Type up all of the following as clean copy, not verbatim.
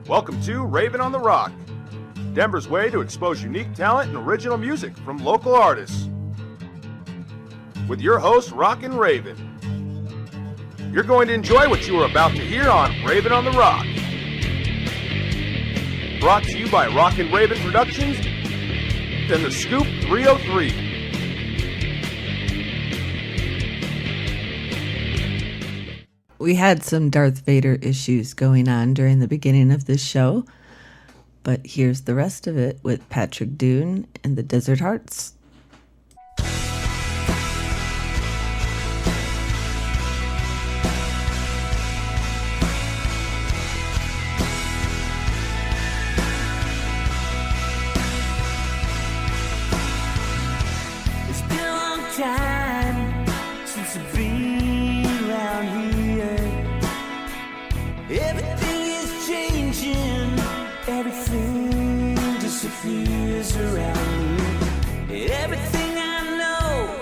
Welcome to Raven on the Rock, Denver's way to expose unique talent and original music from local artists. With your host, Rockin' Raven. You're going to enjoy what you are about to hear on Raven on the Rock. Brought to you by Rockin' Raven Productions and the Scoop 303. We had some Darth Vader issues going on during the beginning of this show, but here's the rest of it with Patrick Dune and the Desert Hearts. It's been a long time since I've been around here. Everything is changing, everything disappears around me. Everything I know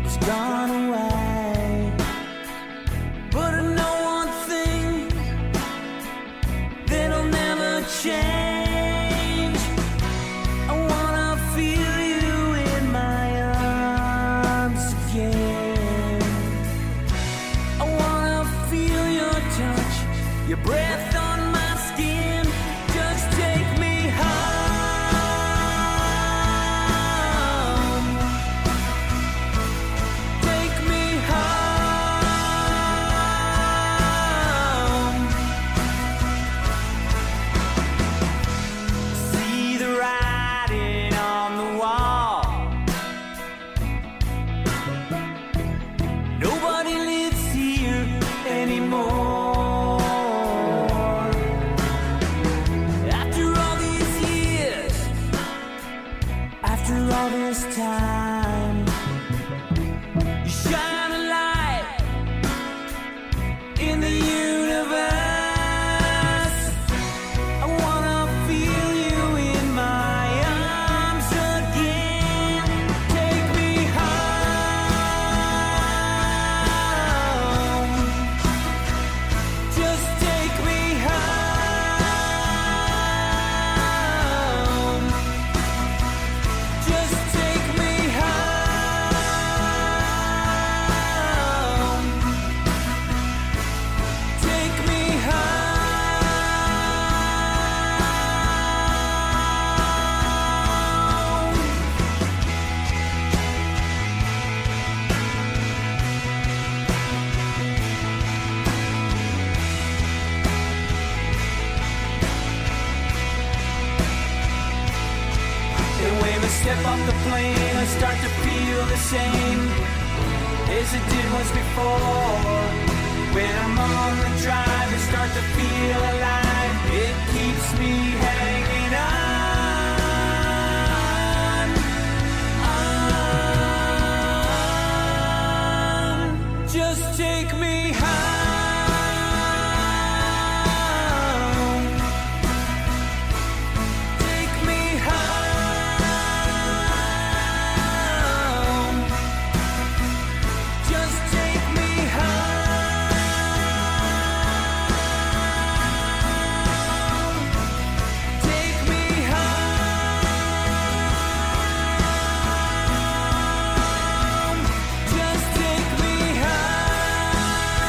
is gone away. But I know one thing that'll never change. I wanna feel you in my arms again. I wanna feel your touch, your breath on my skin. Just take me home. Take me home. See the writing on the wall. Nobody lives here anymore. After all these years, after all this time, you shine a light in the universe. I wanna feel you in my arms again. Take me home. Just take me home. Just take me home. Take me home. And when I step off the plane, I start to feel the same as it did once before. When I'm on the drive, I start to feel alive. It keeps me hanging on. Just take me home. Take me home. Just take me home. Take me home. Just take me home.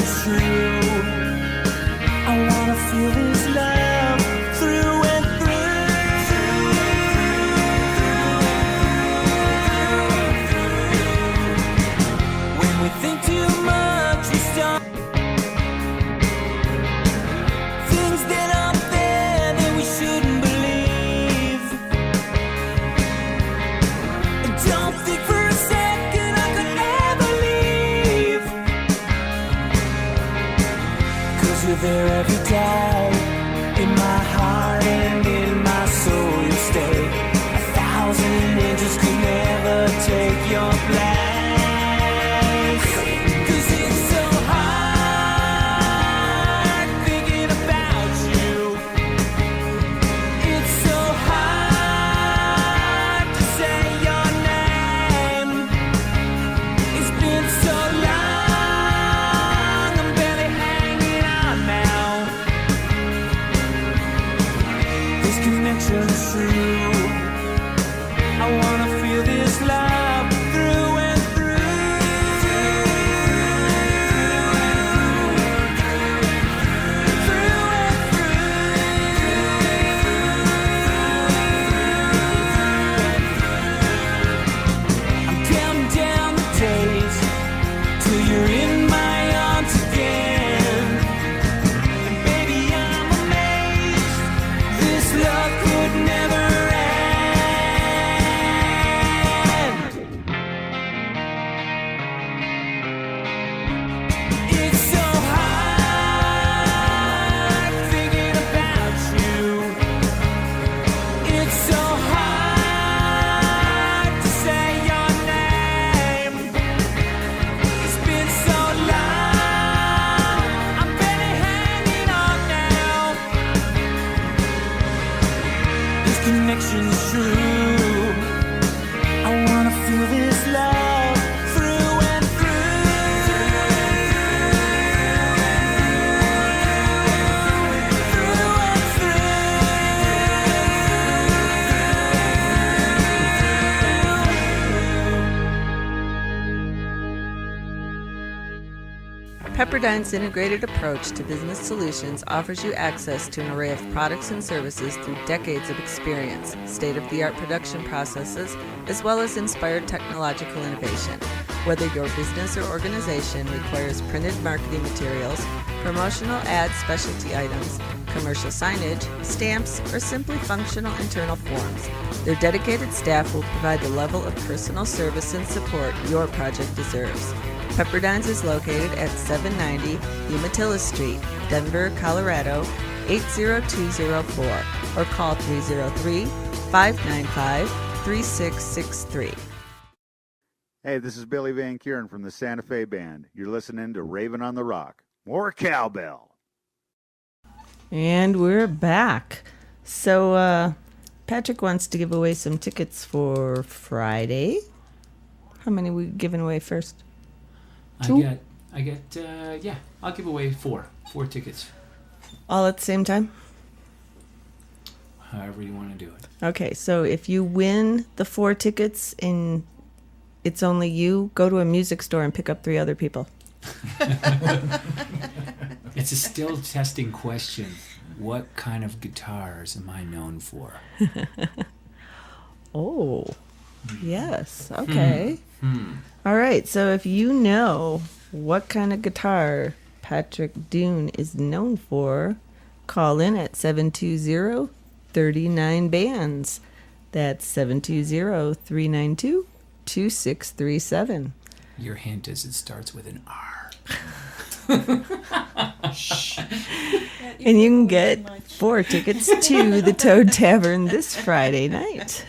is true. I wanna feel this love through and through. When we think too much, we start things that aren't there that we shouldn't believe. And don't think for a second I could ever leave. 'Cause you're there every day, in my heart and in my soul you'll stay. 1,000 angels could never take your place. 'Cause it's so hard thinking about you. It's so hard to say your name. It's been so long, I'm barely hanging on now. This connection's true. I wanna feel this love through and I'm counting down the days till you're in my arms again. And baby, I'm amazed this love could never end. It's so hard thinking about you. It's so hard to say your name. It's been so long, I'm barely hanging on now. This connection's true. I wanna feel this love through and Pepperdine's integrated approach to business solutions offers you access to an array of products and services through decades of experience, state-of-the-art production processes, as well as inspired technological innovation. Whether your business or organization requires printed marketing materials, promotional ads, specialty items, commercial signage, stamps, or simply functional internal forms, their dedicated staff will provide the level of personal service and support your project deserves. Pepperdine's is located at 790 Umatilla Street, Denver, Colorado, 80204, or call 303-595-3663. Hey, this is Billy Van Kuren from the Santa Fe Band. You're listening to Raven on the Rock. More cowbell. And we're back. So, Patrick wants to give away some tickets for Friday. How many we giving away first? Two? I'll give away four tickets, All at the same time? however you want to do it. Okay, so if you win the 4 tickets and it's only you, go to a music store and pick up 3 other people. It's a still testing question. What kind of guitars am I known for? Oh, yes. Okay. All right, so if you know what kind of guitar Patrick Dune is known for, call in at 720-39-BANDS. That's 720-392-2637. Your hint is it starts with an R. And you can get 4 tickets to the Toad Tavern this Friday night.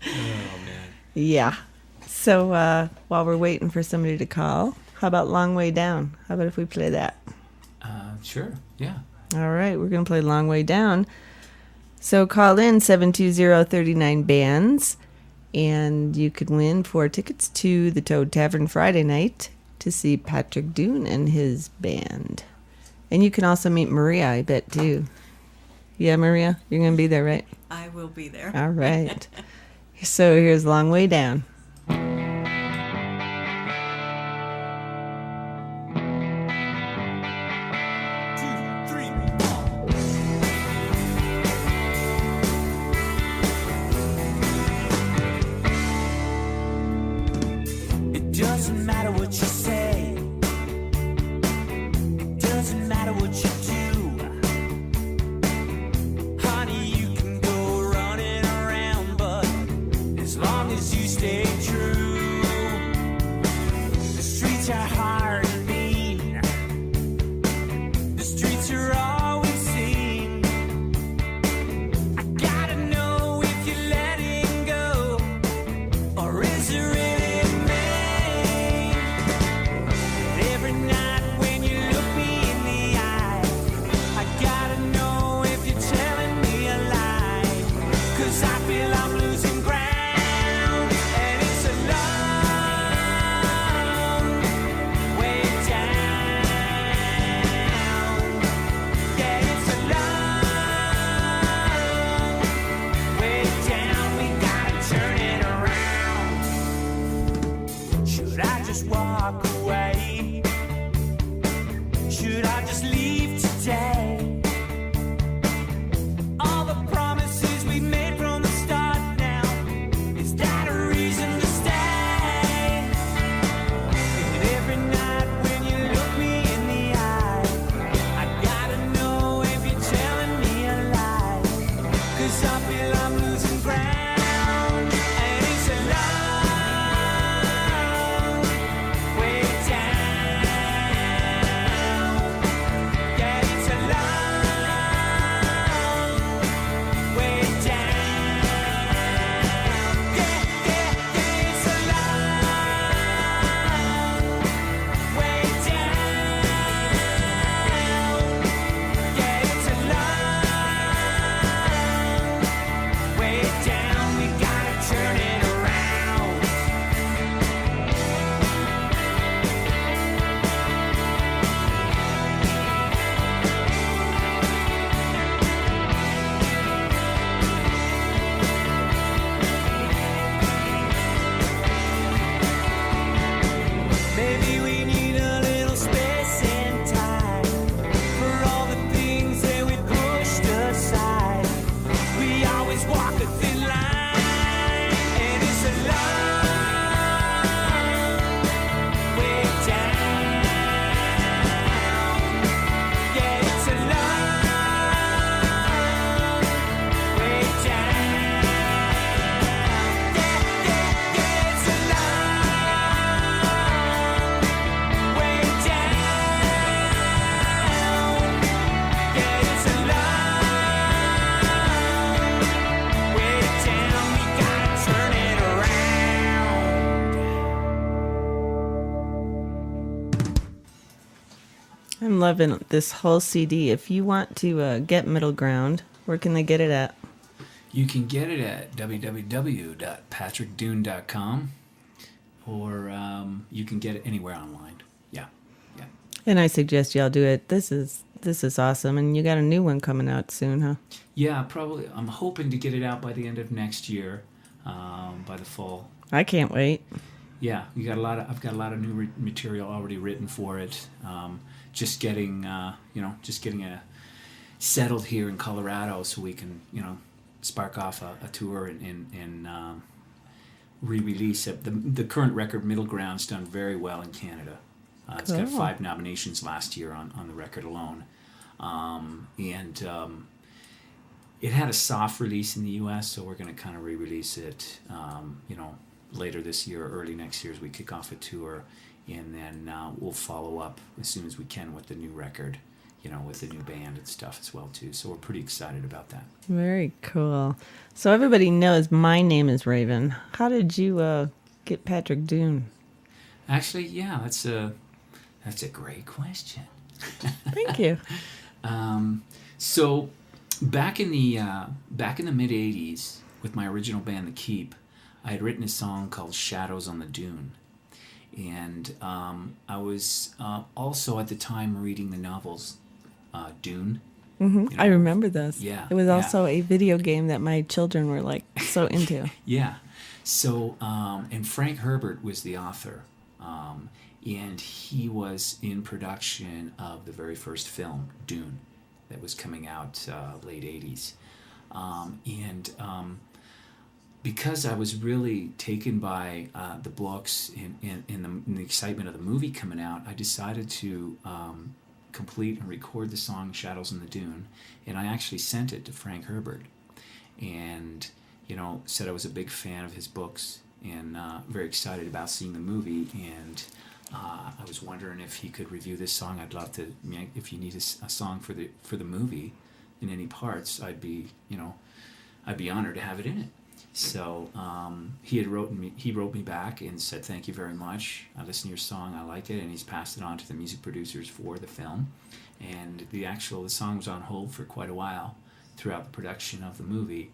Oh, man. Yeah. So while we're waiting for somebody to call, how about Long Way Down? How about if we play that? Sure, yeah. All right, we're going to play Long Way Down. So call in 720-39-BANDS, and you could win 4 tickets to the Toad Tavern Friday night to see Patrick Dune and his band. And you can also meet Maria, I bet, too. Yeah, Maria, you're going to be there, right? I will be there. All right. So here's Long Way Down. just leave today? All the promises we made from the start now, is that a reason to stay? And every night when you look me in the eye, I gotta know if you're telling me a lie. 'Cause I feel I'm losing ground, and it's a long way down. Yeah, it's a long way down. Yeah, it's a long way down. Yeah, it's a long way down. We gotta turn it around. Maybe we need a little space and time for all the things that we pushed aside. We always walk a thin line, and it's a long way down. Yeah, it's a long way down. Yeah, it's a long way down. Yeah, it's a long way down. We gotta turn it around. I'm loving this whole CD. If you want to get Middle Ground, where can they get it at? You can get it at www.patrickdune.com, or you can get it anywhere online. Yeah. And I suggest y'all do it. This is awesome. And you got a new one coming out soon, huh? Yeah, probably. I'm hoping to get it out by the end of next year, by the fall. I can't wait. Yeah, I've got a lot of new material already written for it. Just getting it settled here in Colorado, so we can, spark off a tour and re-release it. The current record, Middle Ground's done very well in Canada. It's got Cool. 5 nominations last year on the record alone, and it had a soft release in the U.S., so we're going to kind of re-release it, later this year, or early next year, as we kick off a tour, and then we'll follow up as soon as we can with the new record, with the new band and stuff as well too. So we're pretty excited about that. Very cool. So everybody knows my name is Raven. How did you get Patrick Dune? Actually, yeah, that's a great question. Thank you. So back in the mid '80s, with my original band, The Keep, I had written a song called "Shadows on the Dune," and I was also at the time reading the novels Dune. Mm-hmm. I remember those. Yeah, It was yeah. also a video game that my children were like so into. Yeah. So, and Frank Herbert was the author, and he was in production of the very first film, Dune, that was coming out late '80s, and because I was really taken by the books and the excitement of the movie coming out, I decided to complete and record the song "Shadows on the Dune," and I actually sent it to Frank Herbert, and said I was a big fan of his books and very excited about seeing the movie, and I was wondering if he could review this song. I'd love to. If you need a song for the movie in any parts, I'd be honored to have it in it. So he wrote me back and said, "Thank you very much. I listened to your song. I like it," and he's passed it on to the music producers for the film. And the song was on hold for quite a while throughout the production of the movie,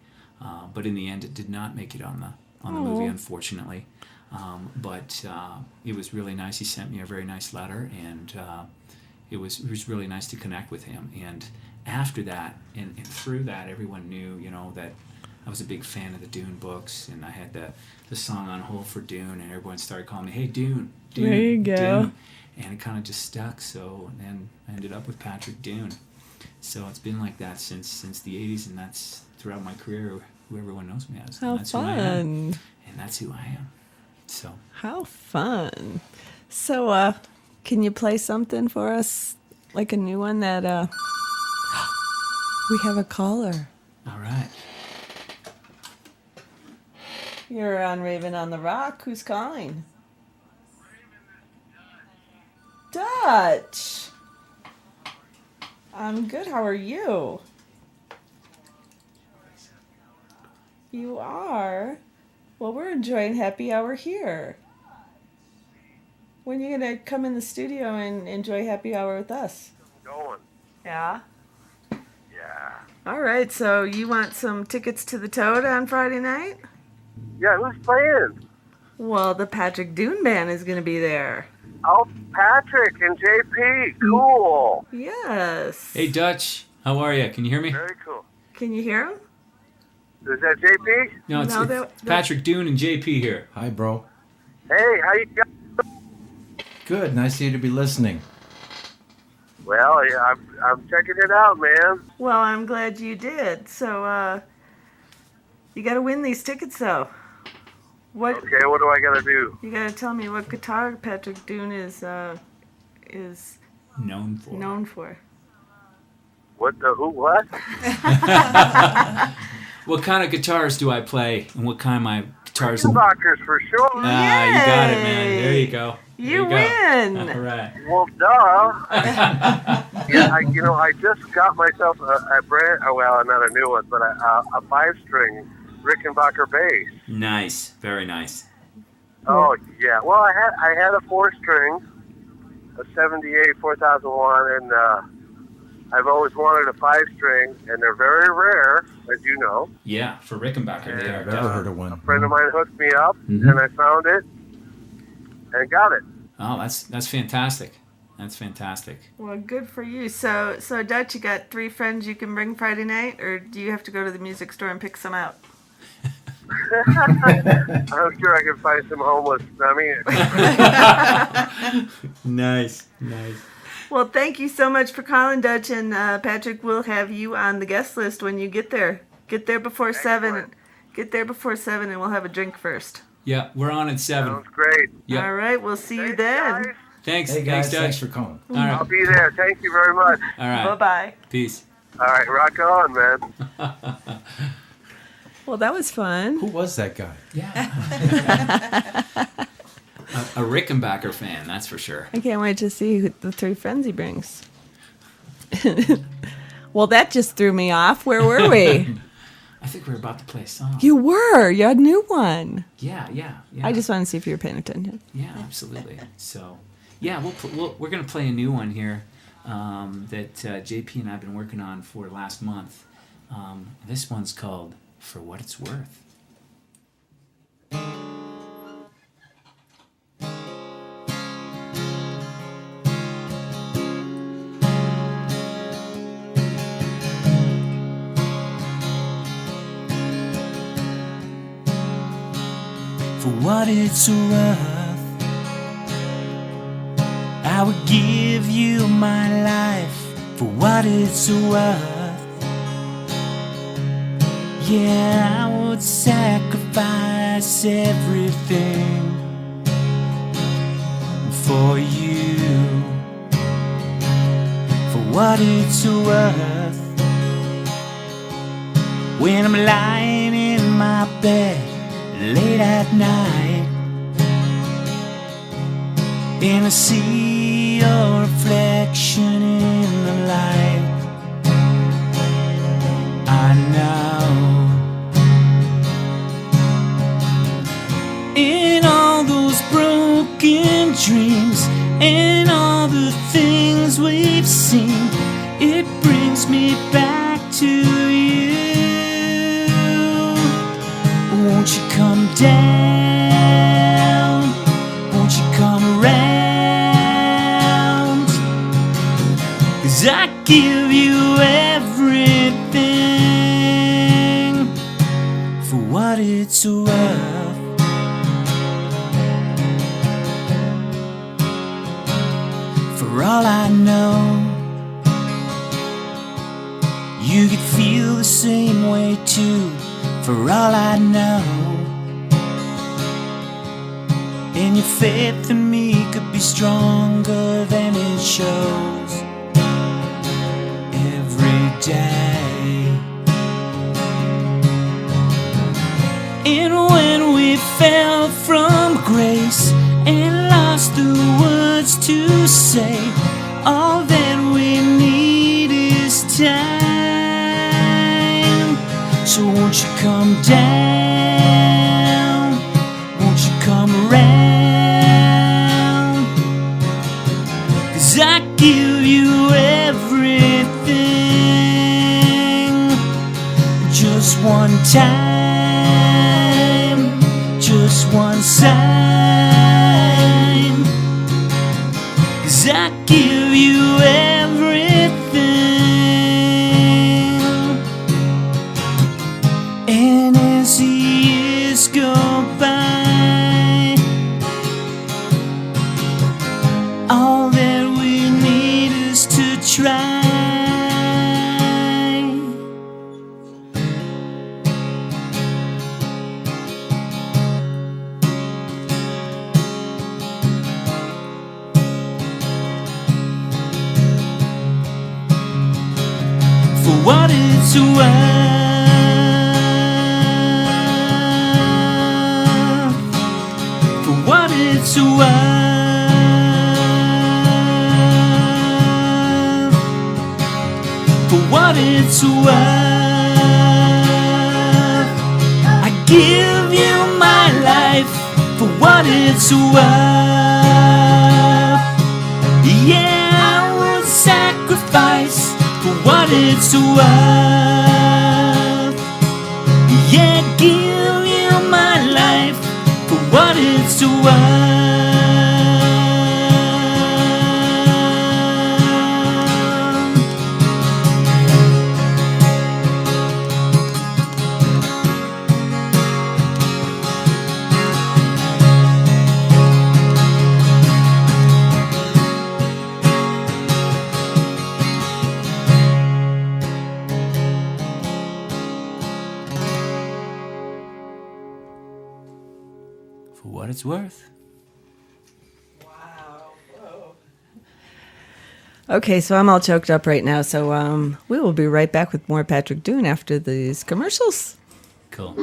but in the end, it did not make it on the movie, unfortunately. But it was really nice. He sent me a very nice letter, and it was really nice to connect with him. And after that, and through that, everyone knew, that I was a big fan of the Dune books, and I had the song on hold for Dune, and everyone started calling me, "Hey, Dune, Dune." There you go. Dune. And it kind of just stuck. So then I ended up with Patrick Dune. So it's been like that since the 80s, and that's throughout my career who everyone knows me as. How And that's fun. Who I am. And that's who I am. So How fun. So, can you play something for us? Like a new one that, we have a caller. all right. You're on Raven on the Rock. Who's calling? Dutch. I'm good. How are you? You are? Well, we're enjoying happy hour here. When are you going to come in the studio and enjoy happy hour with us? Going. Yeah. Yeah. All right. So you want some tickets to the Toad on Friday night? Yeah, who's playing? Well, the Patrick Dune Band is going to be there. Oh, Patrick and JP. Cool. Yes. Hey, Dutch. How are you? Can you hear me? Very cool. Can you hear him? Is that JP? No, it's, No, it's that- Patrick Dune and JP here. Hi, bro. Hey, how you going? Good. Nice of you to be listening. Well, yeah, I'm checking it out, man. Well, I'm glad you did. So, you got to win these tickets, though. What Okay, what do I gotta do? you got to tell me what guitar Patrick Dune is Known for. known for. What the who? What? What kind of guitars do I play, and what kind of my guitars? Rickenbackers for sure. Ah, you got it, man. There you go. There You go. win. All right. Well, duh. Yeah, I just got myself a brand. Oh, well, not a new one, but a 5-string Rickenbacker bass. Nice. Very nice. Oh yeah. Well, I had a 4-string, a '78 4001, and I've always wanted a 5-string, and they're very rare, as you know. Yeah, for Rickenbacker. They Yeah, are I've never heard of one. A friend of mine hooked me up, Mhm. and I found it and got it. Oh, that's fantastic. That's fantastic. Well, good for you. So Dutch, you got 3 friends you can bring Friday night, or do you have to go to the music store and pick some out? I'm sure I can find some homeless. Nice. Nice. Well, thank you so much for calling, Dutch, and Patrick will have you on the guest list when you get there. Get there before 7. Excellent. Get there before 7, and we'll have a drink first. Yeah, we're on at 7. Sounds great. Yeah. All right, we'll see you Thanks, then. guys. Thanks. Hey, guys. Thanks, Thanks Dutch. for calling. All I'll right. be there. Thank you very much. All right. Bye-bye. Peace. All right, rock on, man. Well, that was fun. Who was that guy? Yeah. a Rickenbacker fan, that's for sure. I can't wait to see the 3 friends he brings. Well, that just threw me off. Where were we? I think we're about to play a song. You were. You had a new one. Yeah. I just want to see if you were paying attention. Yeah, absolutely. So, yeah, we're going to play a new one here that JP and I have been working on for last month. This one's called For What It's Worth. For what it's worth, I would give you my life. For what it's worth, yeah, I would sacrifice everything for you. For what it's worth, when I'm lying in my bed late at night, and I see your reflection in the light, I know in all those broken dreams and all the things we've seen, it brings me back to you. Won't you come down? Won't you come around? 'Cause I give you everything. it's worth. For all I know, you could feel the same way too. For all I know, and your faith in me could be stronger than it shows every day. And when we fell from grace and lost the words to say, all that we need is time. So won't you come down? Won't you come around? 'Cause I give you everything. Just one time, just one sign. 'Cause I give you everything. And as the years go by, all that we need is to try. For what it's worth. For what it's worth. For what it's worth. I give you my life for what it's worth. Yeah, I would sacrifice for what it's worth. Yeah, give you my life for what it's worth. For what it's worth. Okay, so I'm all choked up right now. So we will be right back with more Patrick Dune after these commercials. Cool.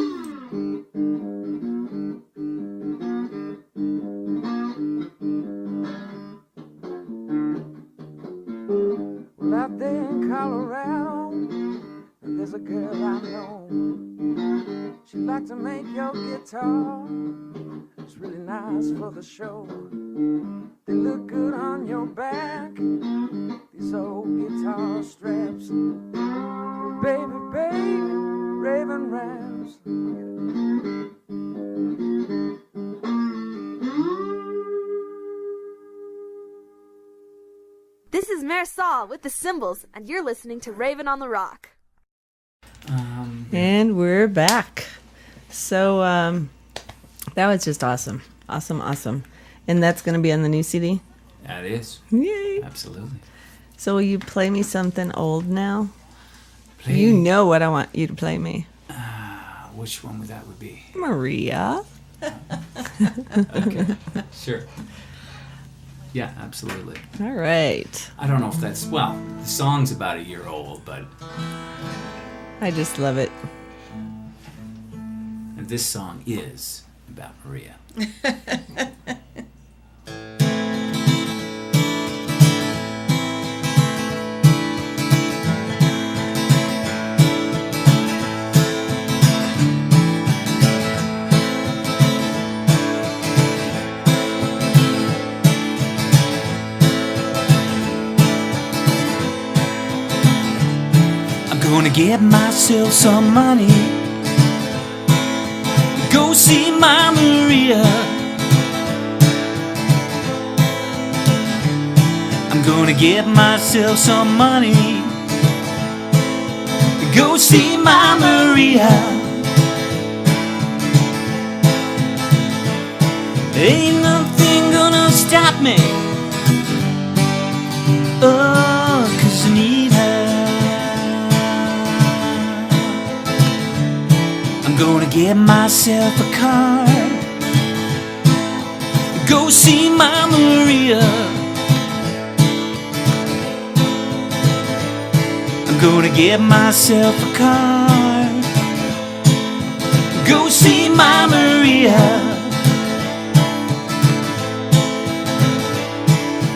Well, out there in Colorado, there's a girl I know. She'd like to make your guitar. It's really nice for the show. They look good on your back, these old guitar straps. Baby, baby, Raven raps. This is Marisol with the Cymbals, and you're listening to Raven on the Rock. And we're back. So that was just awesome. Awesome. And that's going to be on the new CD? That is. Yay. Absolutely. So will you play me something old now? Play. You know what I want you to play me. Which one would that would be? Maria. Okay. Sure. Yeah, absolutely. All right. I don't know if that's, well, the song's about a year old, but I just love it. and this song is about Maria. Gonna get myself some money, go see my Maria. I'm gonna get myself some money, go see my Maria. Ain't nothing gonna stop me. Oh, 'cause I need her. I'm gonna get myself a car, go see my Maria. I'm gonna get myself a car, go see my Maria.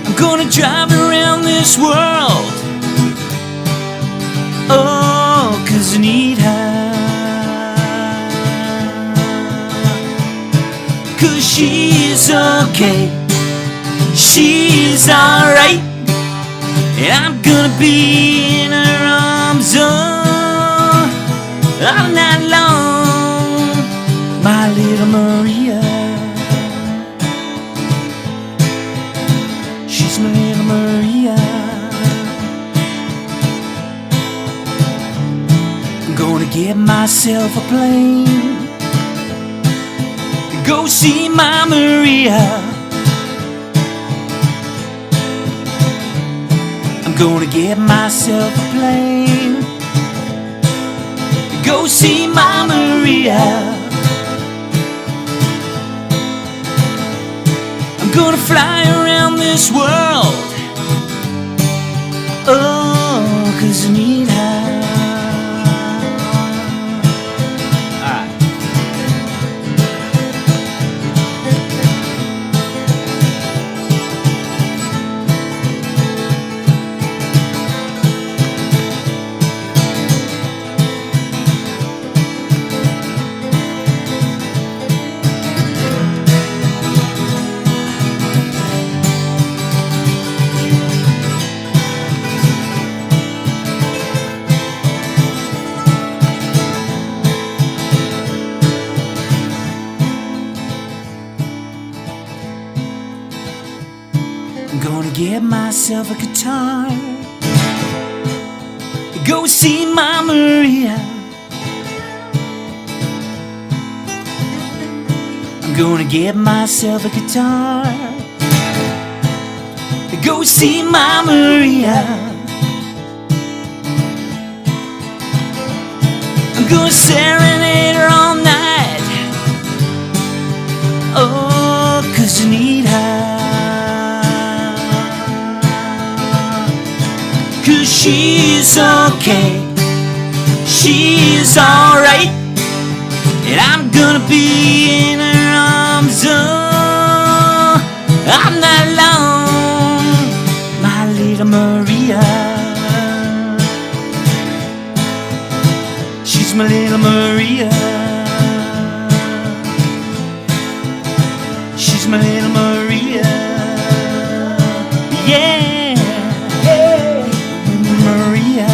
I'm gonna drive around this world. Oh, 'cause I need her. 'Cause she's okay, she's alright, and I'm gonna be in her arms all night long, my little Maria. She's my little Maria. I'm gonna get myself a plane, go see my Maria. I'm gonna get myself a plane, go see my Maria. I'm gonna fly around this world. Oh, 'cause I need her. I'm gonna get myself a guitar, go see my Maria. I'm gonna get myself a guitar, go see my Maria. I'm gonna serenade her all night. Oh, 'cause I need her. 'Cause she's okay, she's alright, and I'm gonna be in her arms all night long, my little Maria. She's my little Maria. She's my little Maria. Yeah. Maria.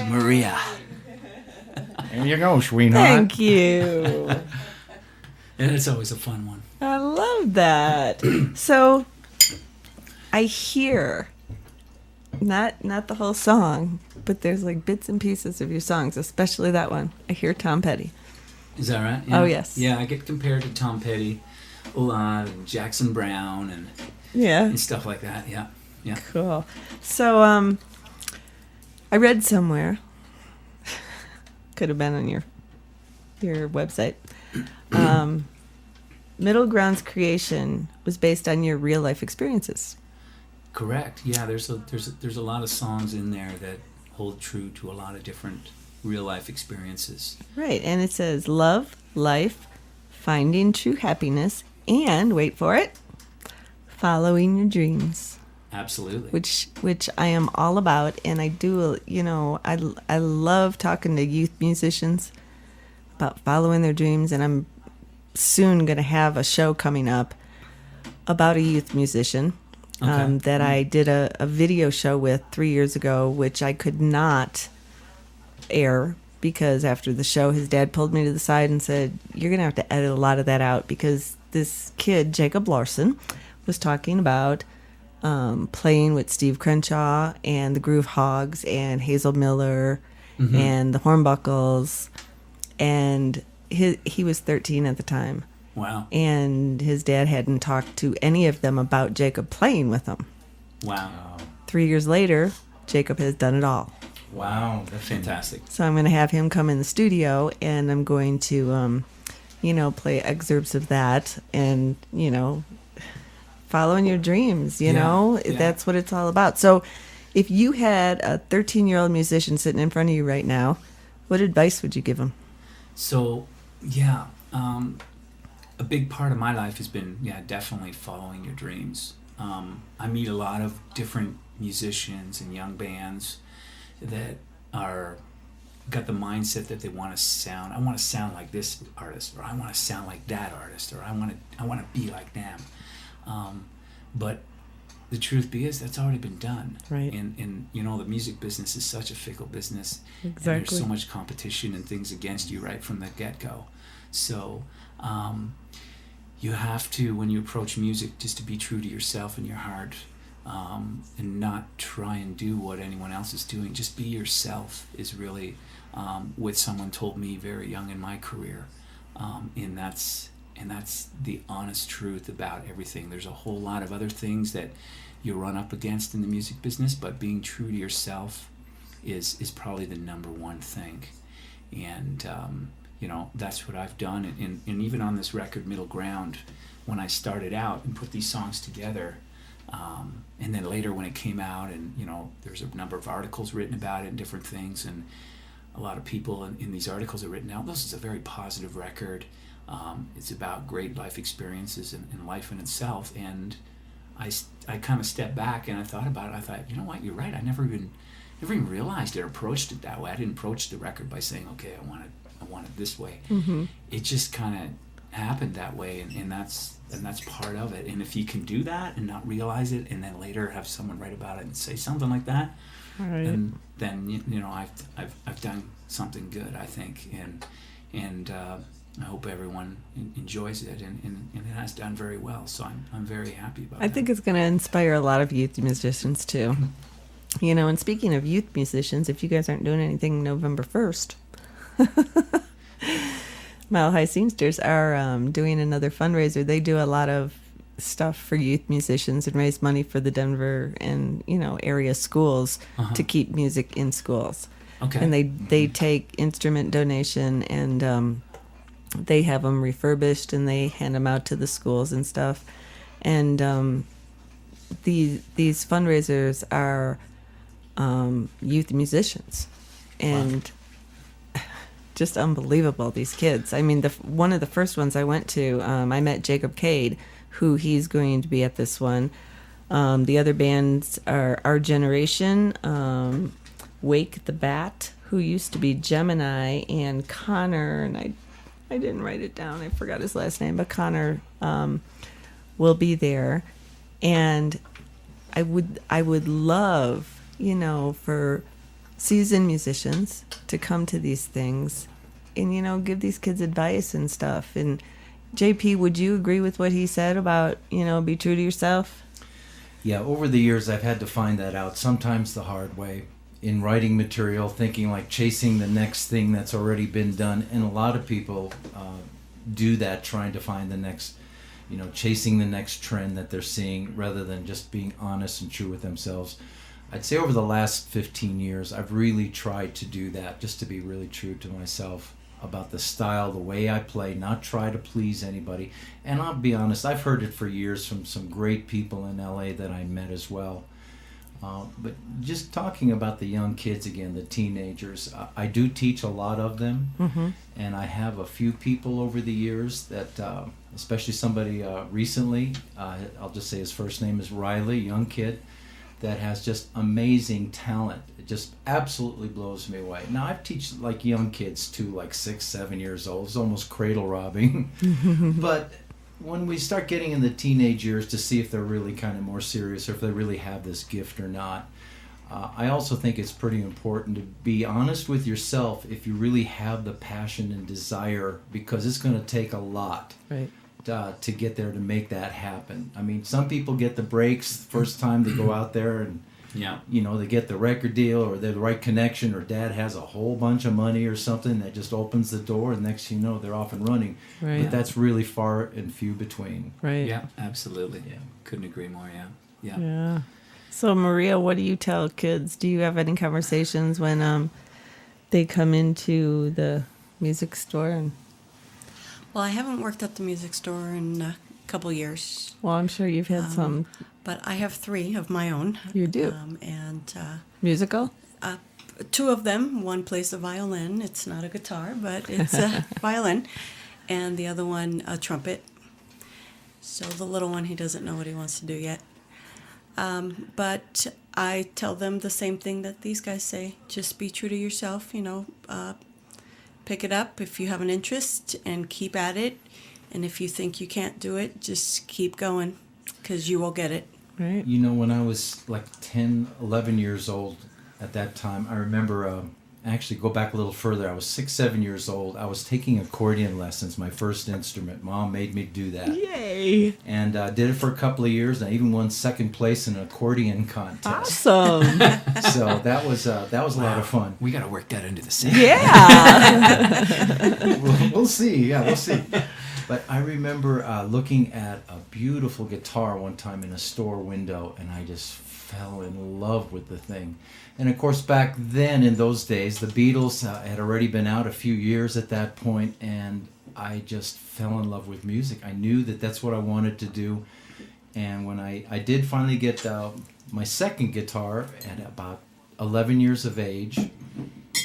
Maria. There you go, sweetheart. Thank you. And it's always a fun one. I love that. So I hear not the whole song, but there's like bits and pieces of your songs, especially that one. I hear Tom Petty. Is that right? Oh, yes. Yeah, I get compared to Tom Petty a lot, and Jackson Brown, and Yeah. stuff like that. Yeah, yeah. Cool. So I read somewhere, could have been on your website. Middle Ground's creation was based on your real life experiences. Correct. Yeah, there's a lot of songs in there that hold true to a lot of different real life experiences. Right, and it says love, life, finding true happiness, and wait for it, following your dreams. Absolutely. Which I am all about, and I do. I love talking to youth musicians about following their dreams, and I'm soon going to have a show coming up about a youth musician that I did a video show with 3 years ago, which I could not air because after the show, his dad pulled me to the side and said, "You're going to have to edit a lot of that out," because this kid, Jacob Larson, was talking about playing with Steve Crenshaw and the Groove Hogs and Hazel Miller and the Hornbuckles, and he was 13 at the time. Wow. And his dad hadn't talked to any of them about Jacob playing with them. Wow. 3 years later, Jacob has done it all. Wow, that's fantastic. So I'm going to have him come in the studio, and I'm going to, play excerpts of that, and, following your dreams, you know, that's what it's all about. So if you had a 13-year-old musician sitting in front of you right now, what advice would you give him? So, a big part of my life has been, definitely following your dreams. I meet a lot of different musicians and young bands that are got the mindset that they want to sound. I want to sound like this artist, or I want to sound like that artist, or I want to be like them. But the truth be is that's already been done. Right. And the music business is such a fickle business. Exactly. And there's so much competition and things against you right from the get-go. So you have to, when you approach music, just to be true to yourself and your heart, and not try and do what anyone else is doing. Just be yourself is really what someone told me very young in my career. And that's the honest truth about everything. There's a whole lot of other things that you run up against in the music business, but being true to yourself is probably the number one thing. And that's what I've done. And even on this record, Middle Ground, when I started out and put these songs together, and then later when it came out, and there's a number of articles written about it and different things, and a lot of people in these articles have written out, this is a very positive record. It's about great life experiences and life in itself. And I kind of stepped back and I thought about it. I thought, you know what, you're right. I never even realized it or approached it that way. I didn't approach the record by saying, okay, I want it this way. Mm-hmm. It just kind of happened that way, and that's part of it. And if you can do that and not realize it, and then later have someone write about it and say something like that, right. then I've done something good, I think, and I hope everyone enjoys it, and it has done very well. So I'm very happy about it. I think it's going to inspire a lot of youth musicians too. And speaking of youth musicians, if you guys aren't doing anything November 1st, Mile High Seamsters are doing another fundraiser. They do a lot of stuff for youth musicians and raise money for the Denver and area schools to keep music in schools. Okay. And they take instrument donation, and they have them refurbished and they hand them out to the schools and stuff. And these fundraisers are youth musicians, and just unbelievable, these kids. I mean, one of the first ones I went to, I met Jacob Cade, who he's going to be at this one. The other bands are Our Generation, Wake the Bat, who used to be Gemini, and Connor, and I didn't write it down, I forgot his last name, but Connor will be there. And I would love, for seasoned musicians to come to these things and, give these kids advice and stuff. And JP, would you agree with what he said about, be true to yourself? Yeah, over the years I've had to find that out, sometimes the hard way, in writing material, thinking like chasing the next thing that's already been done. And a lot of people do that, trying to find the next, chasing the next trend that they're seeing rather than just being honest and true with themselves. I'd say over the last 15 years, I've really tried to do that, just to be really true to myself about the style, the way I play, not try to please anybody. And I'll be honest, I've heard it for years from some great people in LA that I met as well. But just talking about the young kids again, the teenagers, I do teach a lot of them, and I have a few people over the years that, especially somebody recently, I'll just say his first name is Riley, young kid, that has just amazing talent. It just absolutely blows me away. Now I teach like young kids too, like 6, 7 years old. It's almost cradle robbing. But when we start getting in the teenage years to see if they're really kind of more serious or if they really have this gift or not, I also think it's pretty important to be honest with yourself if you really have the passion and desire, because it's going to take a lot. Right. To get there to make that happen. I mean, some people get the breaks the first time they go out there and, they get the record deal or they're the right connection, or dad has a whole bunch of money or something that just opens the door, and next thing you know, they're off and running. Right. But that's really far and few between. Right. Yeah, absolutely. Yeah. Couldn't agree more, yeah. Yeah. So, Maria, what do you tell kids? Do you have any conversations when they come into the music store? And Well, I haven't worked at the music store in a couple years. well, I'm sure you've had some. But I have 3 of my own. You do? Musical? 2 of them. One plays the violin. It's not a guitar, but it's a violin. And the other one, a trumpet. So the little one, he doesn't know what he wants to do yet. But I tell them the same thing that these guys say. Just be true to yourself, pick it up if you have an interest and keep at it. And if you think you can't do it, just keep going, because you will get it. Right. When I was like 10, 11 years old at that time, I remember, actually go back a little further, I was 6, 7 years old. I was taking accordion lessons, my first instrument. Mom made me do that. Yay. And did it for a couple of years. I even won 2nd place in an accordion contest. Awesome. So that was a lot of fun. We got to work that into the sound. Yeah. We'll see. Yeah, we'll see. But I remember looking at a beautiful guitar one time in a store window, and I just fell in love with the thing. And of course, back then, in those days, the Beatles had already been out a few years at that point, and I just fell in love with music. I knew that that's what I wanted to do. And when I did finally get my second guitar at about 11 years of age,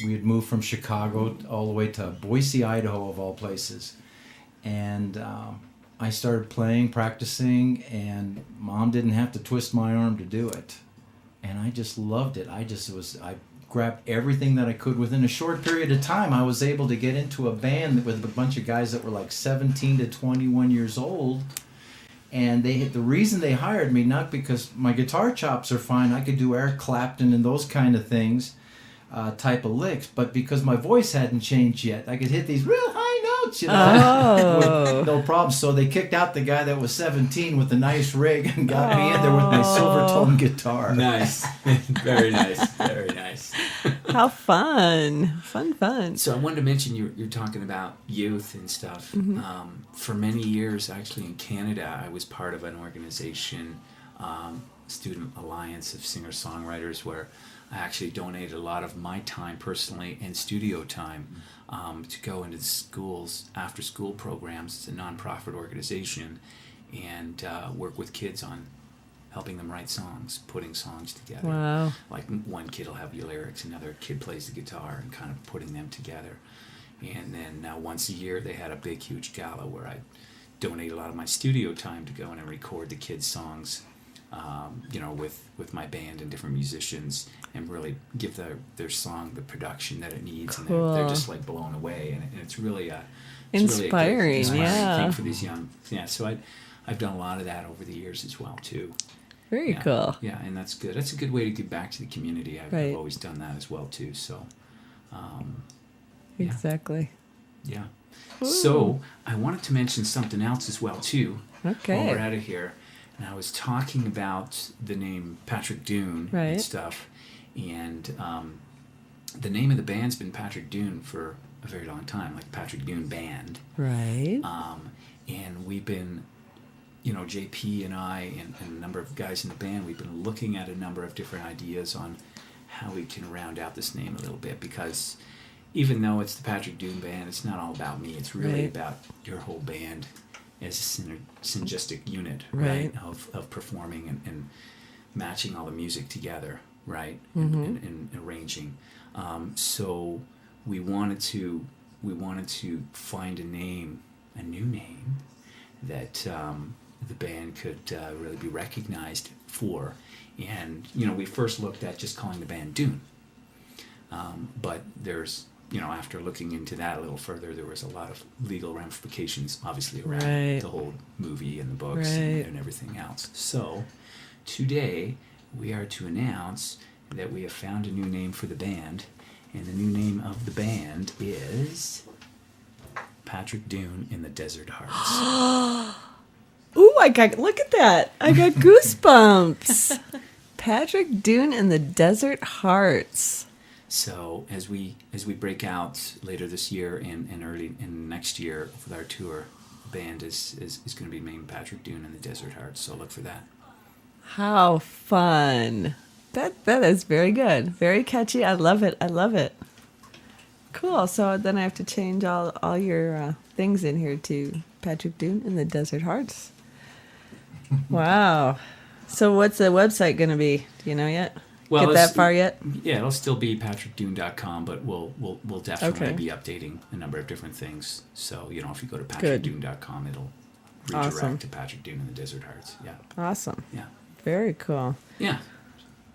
we had moved from Chicago all the way to Boise, Idaho, of all places. And I started playing, practicing, and Mom didn't have to twist my arm to do it. And I just loved it. I grabbed everything that I could. Within a short period of time, I was able to get into a band with a bunch of guys that were like 17 to 21 years old. And the reason they hired me, not because my guitar chops are fine, I could do Eric Clapton and those kind of things, type of licks, but because my voice hadn't changed yet. I could hit these real high notes, with no problem. So they kicked out the guy that was 17 with a nice rig and got me in there with my silver tone guitar. Nice. Very nice. Very nice. How fun. Fun. So I wanted to mention you're talking about youth and stuff. Mm-hmm. For many years, actually, in Canada, I was part of an organization, Student Alliance of Singer-Songwriters, where I actually donated a lot of my time personally and studio time to go into the schools, after-school programs. It's a non-profit organization, and work with kids on helping them write songs, putting songs together. Wow. Like one kid will have your lyrics, another kid plays the guitar, and kind of putting them together. And then once a year, they had a big, huge gala where I donate a lot of my studio time to go in and record the kids' songs, with my band and different musicians, and really give their song the production that it needs. Cool. And they're just like blown away, and it's really Inspiring, really a good, yeah. thing for these young. Yeah, so I've done a lot of that over the years as well too. Very cool. Yeah, and that's good. That's a good way to give back to the community. I've always done that as well too. So, Exactly. Yeah. So I wanted to mention something else as well too. Okay. While we're out of here, and I was talking about the name Patrick Dune and stuff, and the name of the band's been Patrick Dune for a very long time, like Patrick Dune Band. Right. And we've been, JP and I and a number of guys in the band, we've been looking at a number of different ideas on how we can round out this name a little bit, because even though it's the Patrick Dune Band, it's not all about me. It's really about your whole band as a synergistic unit, right? Of performing and matching all the music together, right? And arranging. So we wanted to find a new name that the band could really be recognized for. And, you know, we first looked at just calling the band Dune. But there's, you know, after looking into that a little further, there was a lot of legal ramifications, obviously, around Right. the whole movie and the books Right. and everything else. So today we are to announce that we have found a new name for the band, and the new name of the band is Patrick Dune in the Desert Hearts. Ooh, look at that. I got goosebumps. Patrick Dune and the Desert Hearts. So as we break out later this year and early in next year with our tour, the band is going to be named Patrick Dune and the Desert Hearts. So look for that. How fun. That is very good. Very catchy. I love it. I love it. Cool. So then I have to change all your things in here to Patrick Dune and the Desert Hearts. Wow. So what's the website going to be? Do you know yet? Get that far yet? Yeah, it'll still be patrickdune.com, but we'll definitely Okay. be updating a number of different things. So, you know, if you go to patrickdune.com, it'll redirect Awesome. to Patrick Dune and the Desert Hearts. Yeah. Awesome. Yeah. Very cool. Yeah.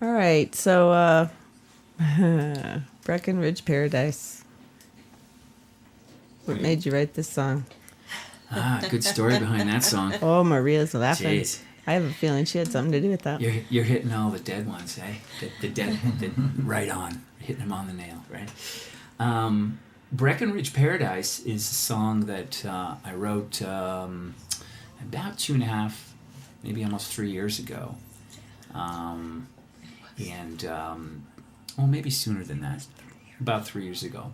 All right. So Breckenridge Paradise. What made you write this song? Good story behind that song. Oh, Maria's laughing. Jeez. I have a feeling she had something to do with that. You're hitting all the dead ones, eh? The dead, right on. Hitting them on the nail, right? Breckenridge Paradise is a song that I wrote about 2.5, maybe almost 3 years ago. Well, maybe sooner than that, about 3 years ago.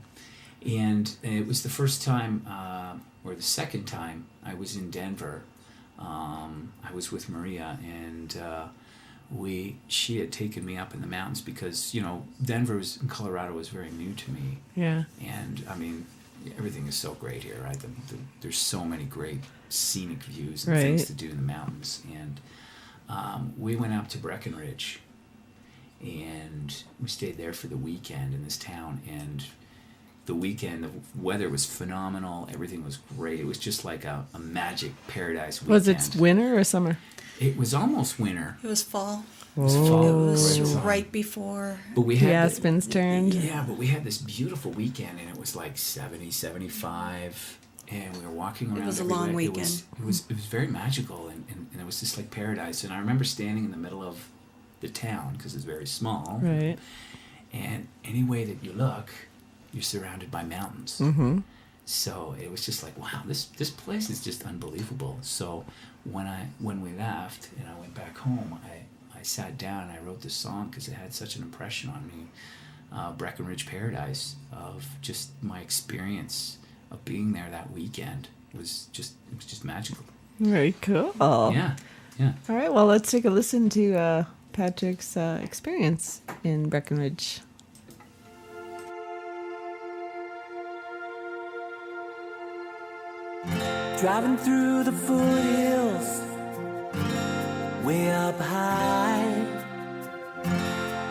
And it was the first time, or the second time, I was in Denver. I was with Maria, and she had taken me up in the mountains because, you know, Denver in Colorado was very new to me. Yeah. And I mean, everything is so great here, right? There's so many great scenic views and things to do in the mountains. And we went up to Breckenridge, and we stayed there for the weekend in this town. And the weekend, the weather was phenomenal. Everything was great. It was just like a magic paradise weekend. Was it winter or summer? It was almost winter. It was fall. It was fall. It was Right on. right before. But we The had aspens turned. Yeah, but we had this beautiful weekend, and it was like 70, 75, and we were walking around. It was a everywhere. long weekend. It was very magical, and it was just like paradise. And I remember standing in the middle of the town because it's very small. Right. And any way that you look, you're surrounded by mountains. Mm-hmm. So it was just like, wow, this place is just unbelievable. So when we left and I went back home, I sat down and I wrote this song because it had such an impression on me. Breckenridge Paradise, of just my experience of being there that weekend was just magical. Very cool. Yeah. All right. Well, let's take a listen to Patrick's experience in Breckenridge. Driving through the foothills, way up high.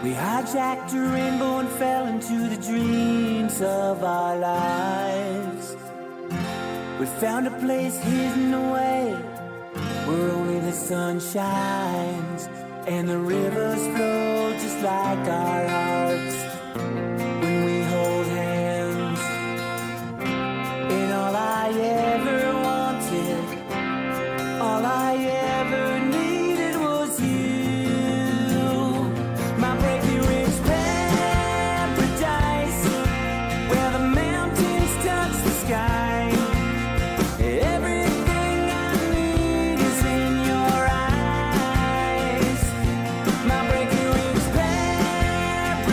We hijacked a rainbow and fell into the dreams of our lives. We found a place hidden away, where only the sun shines, and the rivers flow just like our hearts when we hold hands. And all I ever wanted, all I ever needed was you. My Breckenridge paradise, where the mountains touch the sky. Everything I need is in your eyes. My Breckenridge paradise.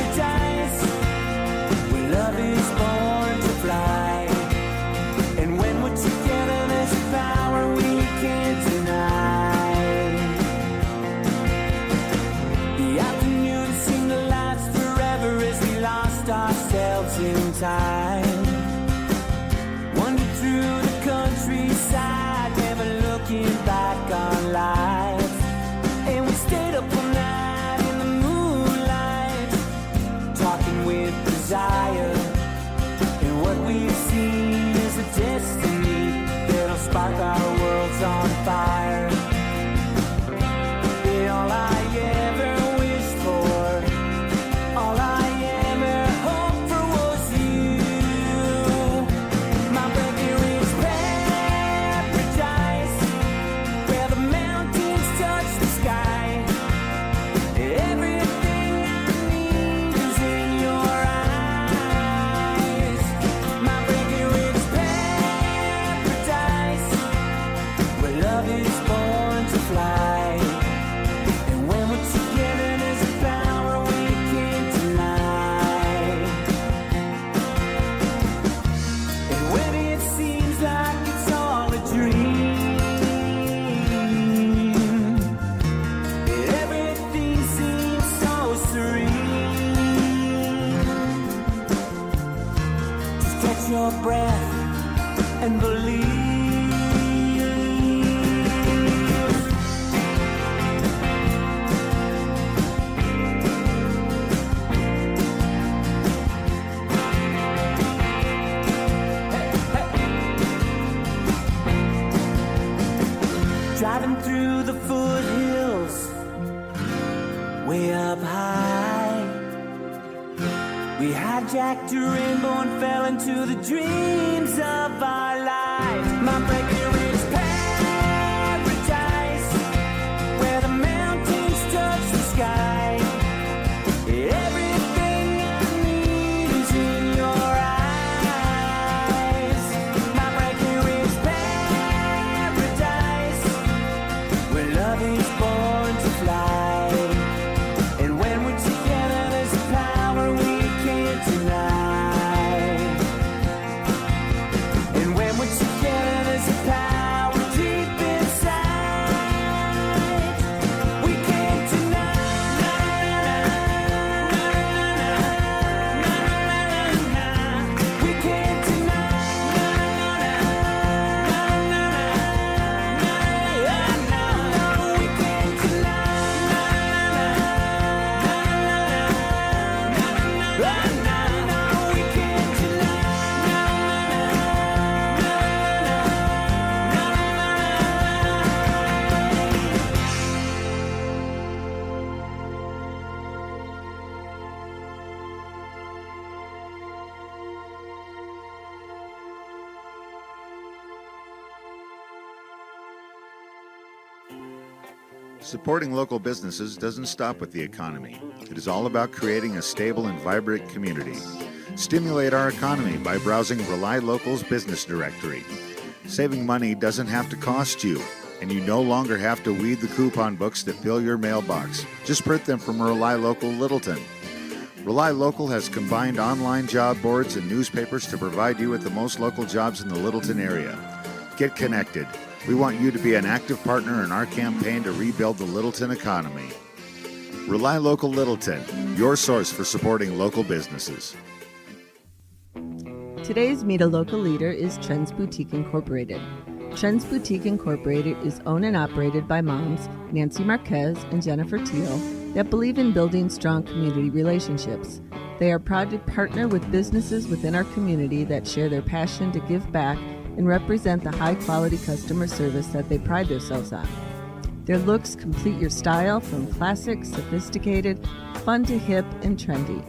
up high. We hijacked a rainbow and fell into the dreams of our lives. My Breckenridge paradise, where the mountains touch the sky. Everything I need is in your eyes. My Breckenridge paradise, where love is born to fly. And when we're together, there's a power we can't deny. And when we're together, there's a power deep inside we can't deny. We can't deny. We can't Supporting local businesses doesn't stop with the economy. It is all about creating a stable and vibrant community. Stimulate our economy by browsing Rely Local's business directory. Saving money doesn't have to cost you, and you no longer have to weed the coupon books that fill your mailbox. Just print them from Rely Local Littleton. Rely Local has combined online job boards and newspapers to provide you with the most local jobs in the Littleton area. Get connected. We want you to be an active partner in our campaign to rebuild the Littleton economy. Rely Local Littleton, your source for supporting local businesses. Today's Meet a Local Leader is Trends Boutique Incorporated. Trends Boutique Incorporated is owned and operated by moms Nancy Marquez and Jennifer Teal that believe in building strong community relationships. They are proud to partner with businesses within our community that share their passion to give back and represent the high-quality customer service that they pride themselves on. Their looks complete your style from classic, sophisticated, fun to hip, and trendy.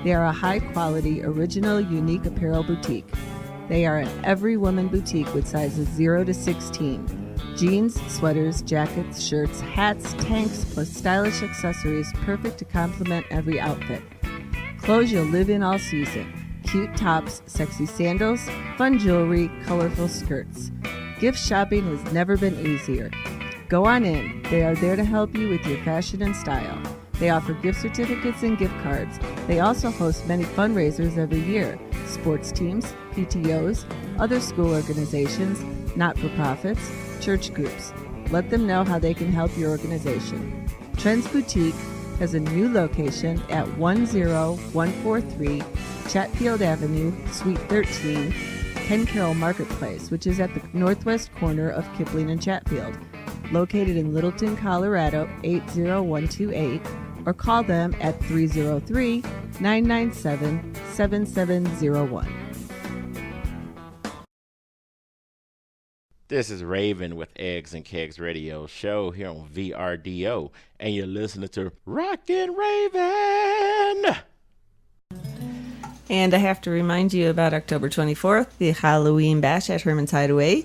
They are a high-quality, original, unique apparel boutique. They are an every woman boutique with sizes 0 to 16. Jeans, sweaters, jackets, shirts, hats, tanks, plus stylish accessories perfect to complement every outfit. Clothes you'll live in all season. Cute tops, sexy sandals, fun jewelry, colorful skirts. Gift shopping has never been easier. Go on in. They are there to help you with your fashion and style. They offer gift certificates and gift cards. They also host many fundraisers every year. Sports teams, PTOs, other school organizations, not-for-profits, church groups. Let them know how they can help your organization. Trends Boutique has a new location at 10143 Chatfield Avenue, Suite 13, Ken Carroll Marketplace, which is at the northwest corner of Kipling and Chatfield, located in Littleton, Colorado, 80128, or call them at 303-997-7701. This is Raven with Eggs and Kegs Radio Show here on VRDO, and you're listening to Rockin' Raven! And I have to remind you about October 24th, the Halloween Bash at Herman's Hideaway,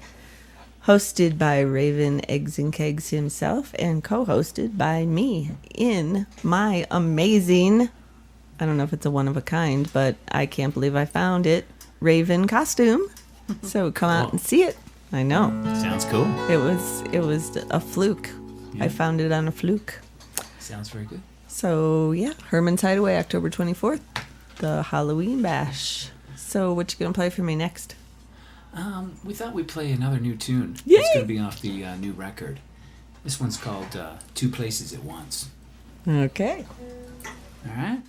hosted by Raven Eggs and Kegs himself and co-hosted by me in my amazing, I don't know if it's a one-of-a-kind, but I can't believe I found it, Raven costume. So come out and see it. I know. Sounds cool. It was a fluke. Yeah. I found it on a fluke. Sounds very good. So yeah, Herman's Hideaway, October 24th. The Halloween Bash. So what you gonna play for me next? We thought we'd play another new tune. Yay! It's gonna be off the new record. This one's called Two Places at Once. Okay. All right.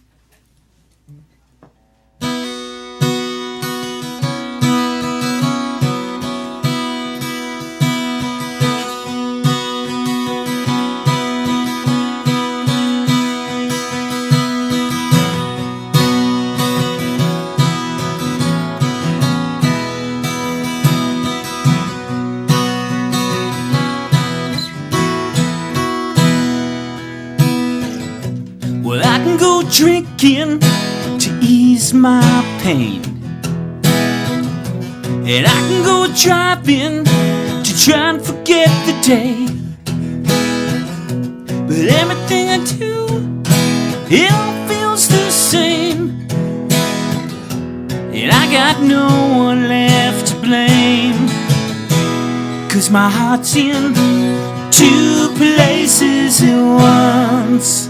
Well, I can go drinking to ease my pain, and I can go driving to try and forget the day. But everything I do, it all feels the same, and I got no one left to blame. 'Cause my heart's in two places at once.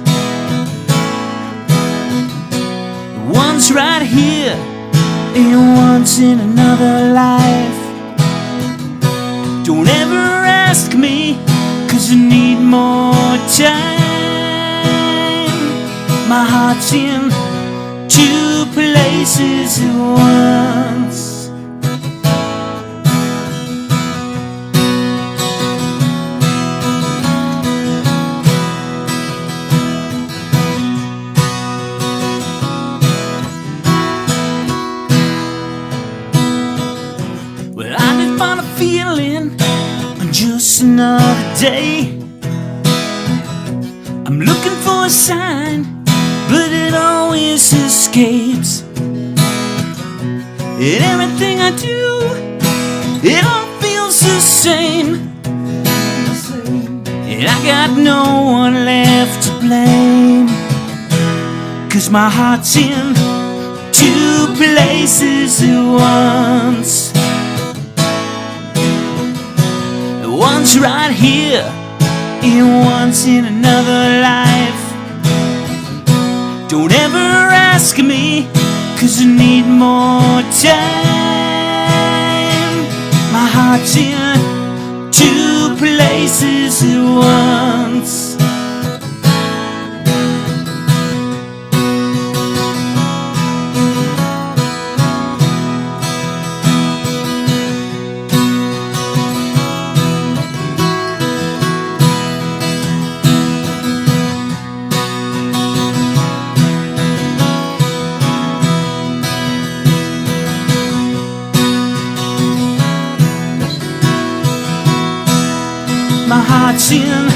One's right here and one's in another life. Don't ever ask me, 'cause I need more time. My heart's in two places at once. Well, I didn't find a feeling on just another day. I'm looking for a sign, but it always escapes. And everything I do, it all feels the same. And I got no one left to blame. 'Cause my heart's in two places at once. One's right here and one's in another life. Don't ever ask me, 'cause I need more time. My heart's in two places at once. My heart's in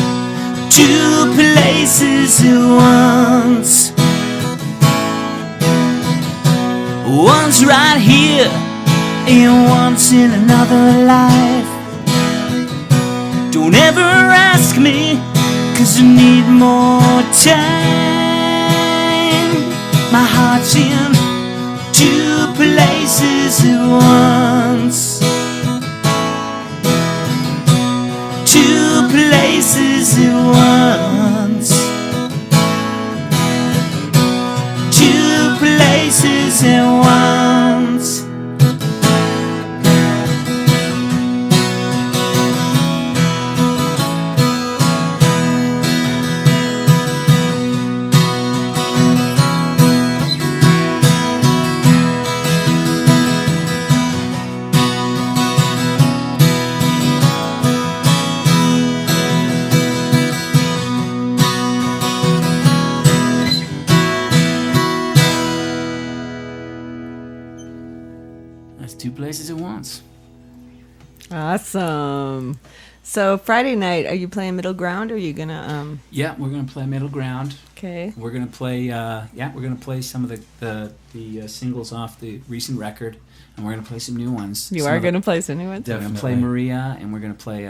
two places at once. One's right here and one's in another life. Don't ever ask me, 'cause I need more time. My heart's in two places at once. Two places at once. Two places at once. Two places at once. Awesome. So Friday night, are you playing Middle Ground, or are you gonna Yeah, we're gonna play Middle Ground. Okay. We're gonna play. We're gonna play some of the singles off the recent record, and we're gonna play some new ones. You are gonna play some new ones? We're gonna play Maria, and we're gonna play.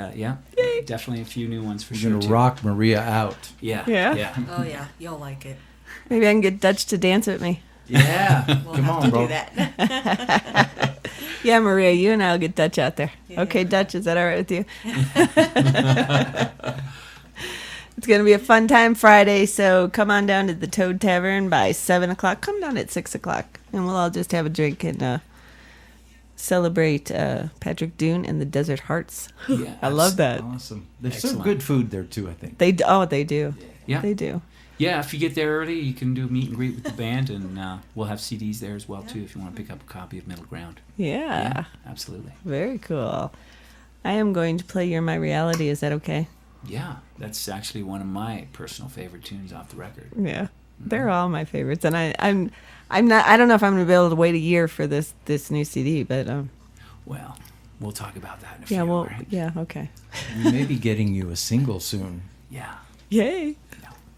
Definitely a few new ones for sure. We're gonna rock Maria out. Yeah. Oh yeah, you'll like it. Maybe I can get Dutch to dance with me. Yeah, We'll come have on, to bro. do that. Yeah, Maria, you and I'll get Dutch out there. Yeah. Okay, Dutch, is that all right with you? It's going to be a fun time Friday, so come on down to the Toad Tavern by 7 o'clock. Come down at 6 o'clock, and we'll all just have a drink and celebrate Patrick Dune and the Desert Hearts. Yeah, I love that. Awesome. There's Excellent. some good food there too, I think. They do. Yeah. They do. Yeah, if you get there early, you can do a meet and greet with the band, and we'll have CDs there as well too. If you want to pick up a copy of Middle Ground. Yeah. Absolutely. Very cool. I am going to play You're My Reality. Is that okay? Yeah, that's actually one of my personal favorite tunes off the record. Yeah. They're all my favorites, and I'm not. I don't know if I'm going to be able to wait a year for this new CD, but Well, we'll talk about that in a yeah. few. Well, right? yeah. Okay. We may be getting you a single soon. Yeah. Yay.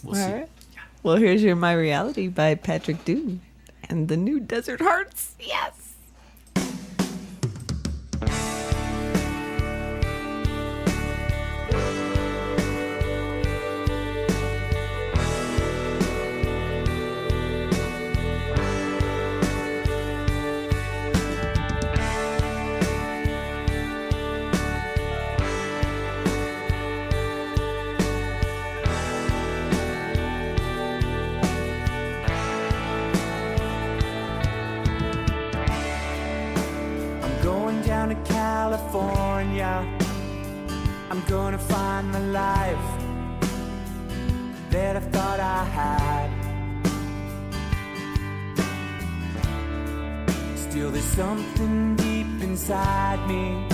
We'll All see. right. Yeah. Well, here's your My Reality by Patrick Dune and the new Desert Hearts. Yes. Going down to California, I'm gonna find the life that I thought I had. Still there's something deep inside me,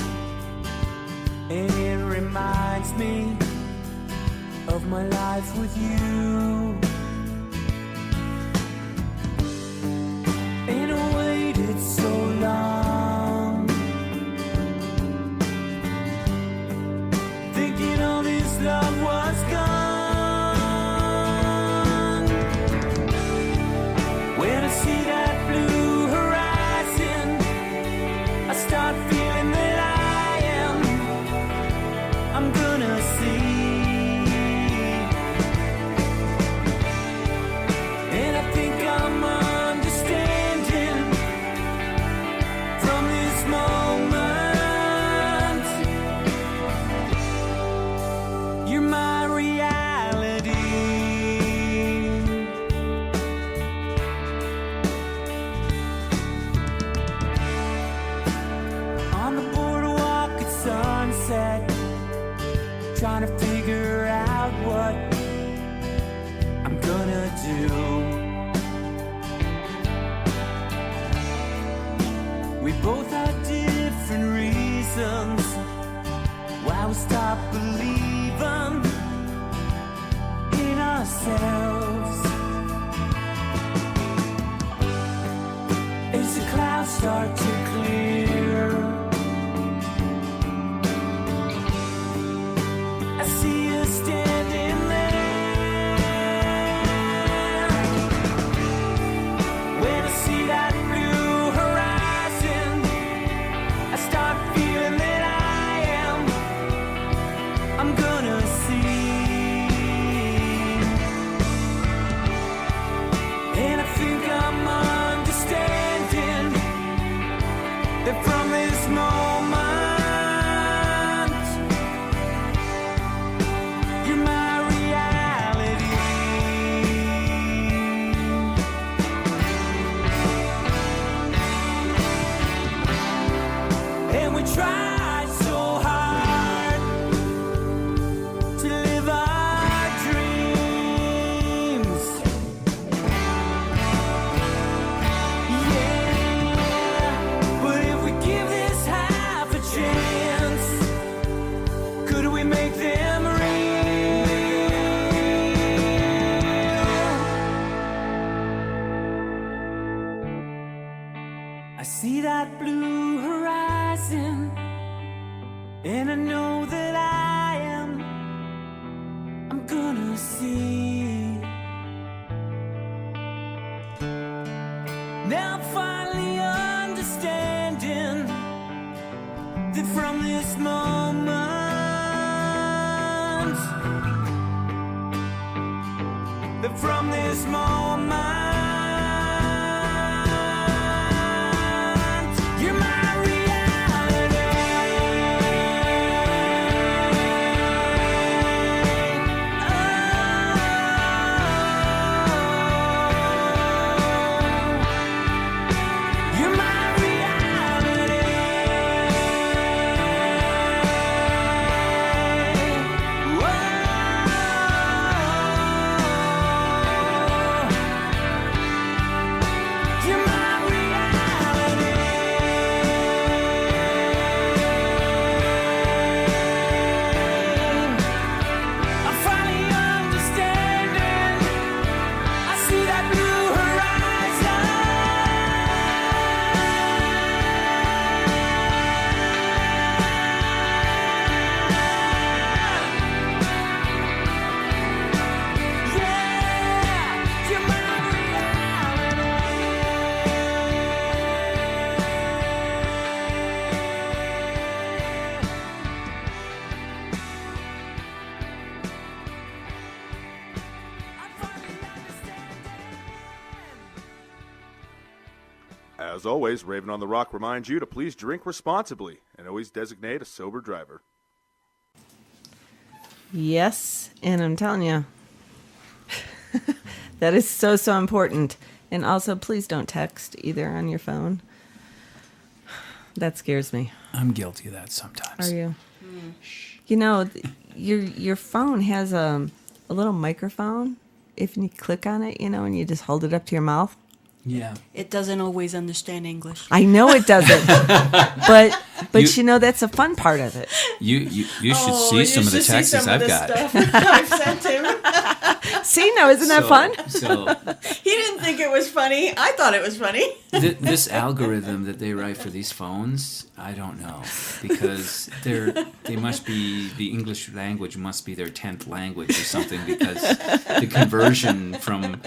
and it reminds me of my life with you. And I waited so long, thinking all this love was gone. When I see that blue horizon, I start feeling that I'm gonna see. And I think I'm understanding from this moment. You're my reality. On the boardwalk at sunset, trying to figure out what I'm gonna do. We both have different reasons why we stop believing in ourselves. As the clouds start to clear, I see you standing there. When I see that blue horizon, I start feeling that I'm gonna see. And I think I'm understanding that from this moment, you're my reality. And we tried so hard to live our dreams. Yeah, but if we give this half a chance, could we make them real? I see that blue horizon, and I know that I'm gonna see. Now I'm finally understanding that from this moment, that from this moment, you're my reality. As always, Raven on the Rock reminds you to please drink responsibly and always designate a sober driver. Yes, and I'm telling you, that is so, so important. And also, please don't text either on your phone. That scares me. I'm guilty of that sometimes. Are you? You know, your phone has a little microphone. If you click on it, and you just hold it up to your mouth. Yeah. It doesn't always understand English. I know it doesn't, but that's a fun part of it. You should see some of the texts I've got. I've sent him. See, now isn't that fun? So He didn't think it was funny. I thought it was funny. this algorithm that they write for these phones, I don't know, because they must be, the English language must be their 10th language or something, because the conversion from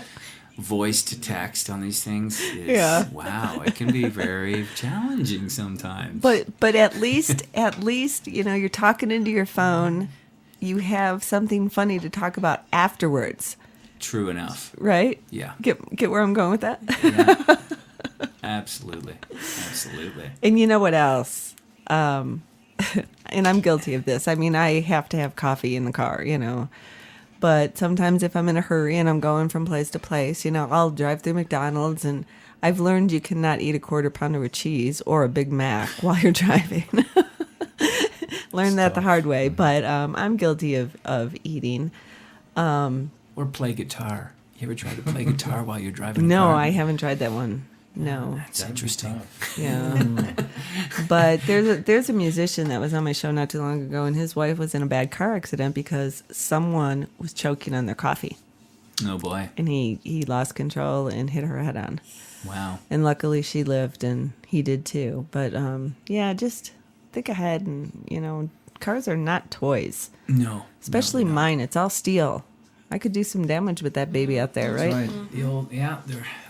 voice to text on these things is wow, it can be very challenging sometimes. But at least you're talking into your phone. You have something funny to talk about afterwards. True enough. Right? Yeah. Get where I'm going with that? Yeah. Absolutely. And you know what else? And I'm guilty of this. I mean, I have to have coffee in the car, But sometimes if I'm in a hurry and I'm going from place to place, I'll drive through McDonald's, and I've learned you cannot eat a quarter pounder with cheese or a Big Mac while you're driving. Learned that the hard way, but I'm guilty of eating. Or play guitar. You ever try to play guitar while you're driving a No, car? I haven't tried that one. No. That's interesting. Yeah. But there's a musician that was on my show not too long ago, and his wife was in a bad car accident because someone was choking on their coffee. Oh, boy. And he lost control and hit her head on. Wow. And luckily she lived, and he did too. But just think ahead, and cars are not toys. No. Especially mine. It's all steel. I could do some damage with that baby out there, right? The old,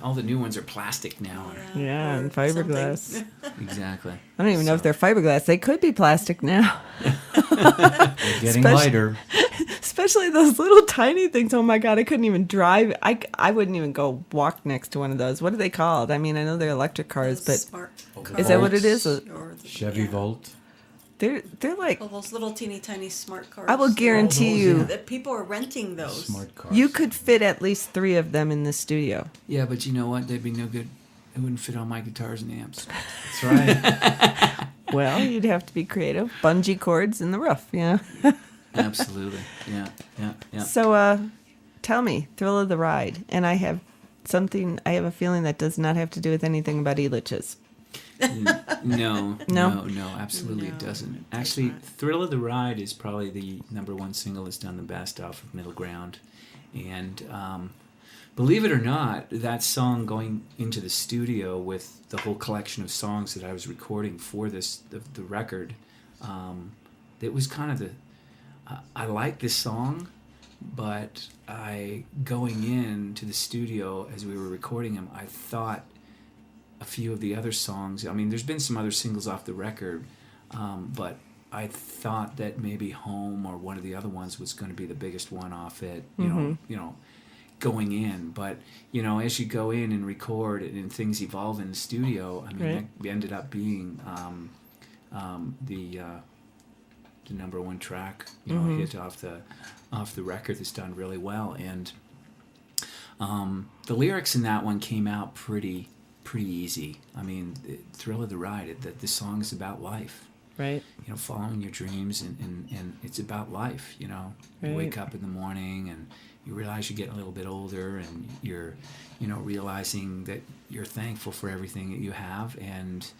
all the new ones are plastic now. Yeah, and fiberglass. Exactly. I don't even know if they're fiberglass. They could be plastic now. They're getting lighter. Especially those little tiny things. Oh my God, I couldn't even drive. I wouldn't even go walk next to one of those. What are they called? I mean, I know they're electric cars, but Smart is that what it is? Chevy Volt. They're like, those little teeny tiny smart cars. I will guarantee you that people are renting those. Smart cars. you could fit at least 3 of them in the studio. Yeah, but you know what? They'd be no good. It wouldn't fit on my guitars and amps. That's right. Well, you'd have to be creative. Bungee cords in the roof, Absolutely. Yeah. So, tell me, thrill of the ride. And I have a feeling that does not have to do with anything about e-liches. No, absolutely it doesn't. Actually, Thrill of the Ride is probably the #1 single that's done the best off of Middle Ground. And believe it or not, that song going into the studio with the whole collection of songs that I was recording for the record, it was kind of I like this song, but going into the studio as we were recording them, I thought a few of the other songs. I mean, there's been some other singles off the record, but I thought that maybe Home or one of the other ones was going to be the biggest one off it. You know, going in. But as you go in and record and things evolve in the studio, I mean, that ended up being the #1 track, hit off the record that's done really well. And the lyrics in that one came out pretty easy. I mean, Thrill of the Ride, the song is about life. Right. Following your dreams, and it's about life, You wake up in the morning and you realize you're getting a little bit older, and you're, realizing that you're thankful for everything that you have, and,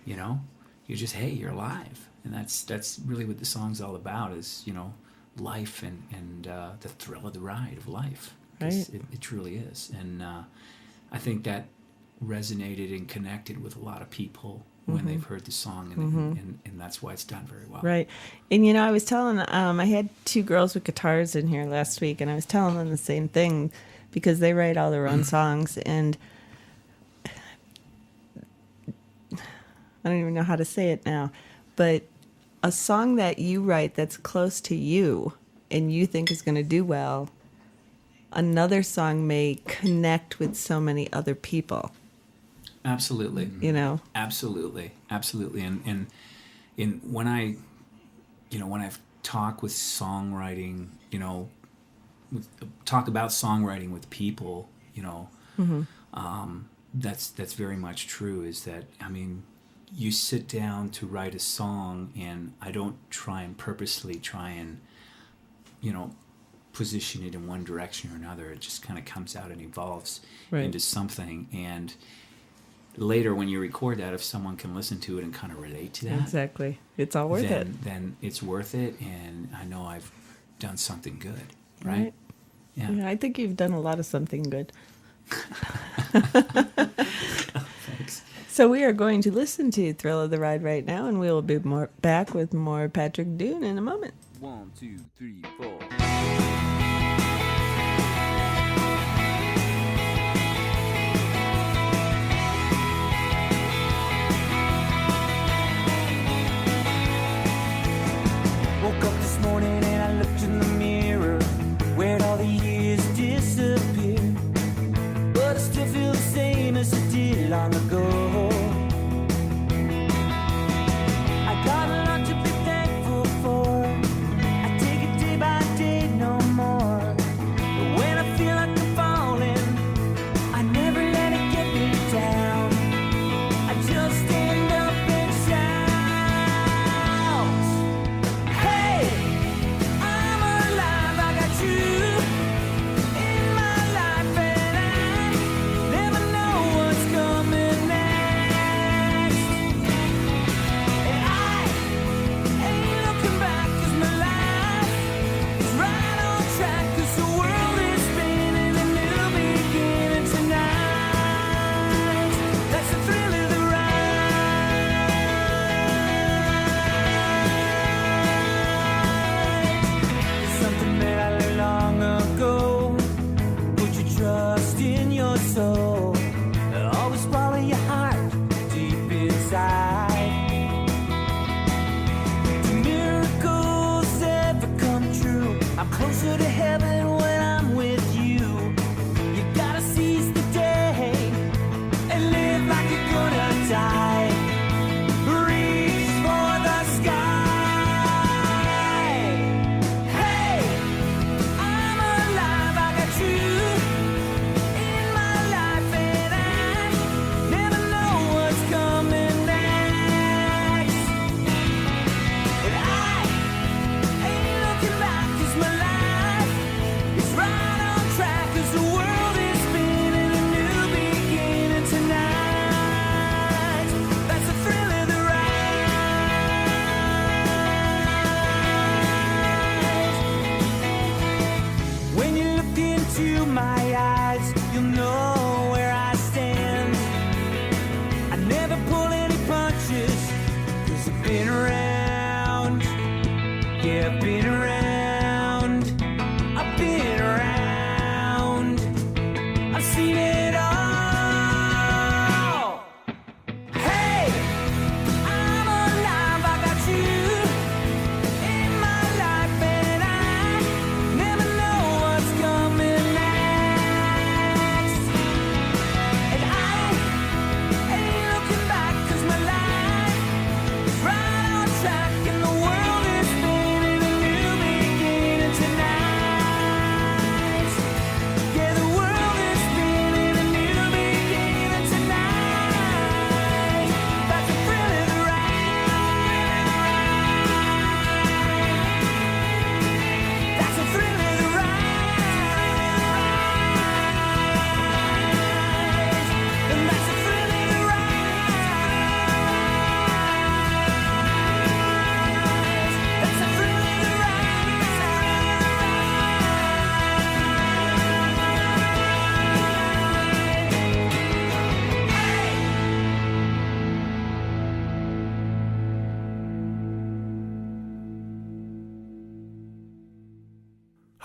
you're just, hey, you're alive. And that's really what the song's all about is, life and the thrill of the ride of life. Right. It truly is. And I think that resonated and connected with a lot of people when they've heard the song, and that's why it's done very well. Right. And I was telling I had 2 girls with guitars in here last week, and I was telling them the same thing because they write all their own songs, and I don't even know how to say it now, but a song that you write that's close to you and you think is going to do well, another song may connect with so many other people. Absolutely. You know? Absolutely. And when I've talked with songwriting, talk about songwriting with people, that's very much true. Is that, I mean, you sit down to write a song, and I don't purposely try and position it in one direction or another. It just kind of comes out and evolves into something. And later, when you record that, if someone can listen to it and kind of relate to that, Exactly, it's all worth it. Then it's worth it, and I know I've done something good, right? Yeah, I think you've done a lot of something good. Thanks. So we are going to listen to Thrill of the Ride right now, and we will be back with more Patrick Dune in a moment. 1, 2, 3, 4. Woke up this morning and I looked in the mirror. Where'd all the years disappear? But I still feel the same as I did long ago. I got a lot to be thankful for. I take it day by day, no more. But when I feel like I'm falling, I never let it get me down. I just stand up and shout, hey, I'm alive, I got you in my life, and I never know what's coming next. And I ain't looking back, 'cause my life is right on track, 'cause the world is spinning, a new beginning tonight. That's the thrill of the ride. Something that I learned long ago. Put your trust in your soul. Always follow your heart deep inside. Do miracles ever come true? I'm closer to heaven when I'm with you. You gotta seize the day and live like you're gonna die. Reach for the sky. Hey, I'm alive, I got you in my life, and I never know what's coming next. And I ain't looking back, 'cause my life is right on track, 'cause the world is spinning, a new beginning tonight. That's the thrill of the ride. When you look into my eyes, you'll know where I stand. I never pull any punches, 'cause I've been around. Yeah, I've been around. I've been around. I've seen it all. Hey, I'm alive, I got you in my life, and I never know what's coming next. And I ain't looking back, 'cause my life is right on track, and the world is spinning, a new beginning tonight. Yeah, the world is spinning, a new beginning tonight. That's the thrill of the ride. That's the thrill of the ride. And that's the thrill of the ride. That's the thrill of the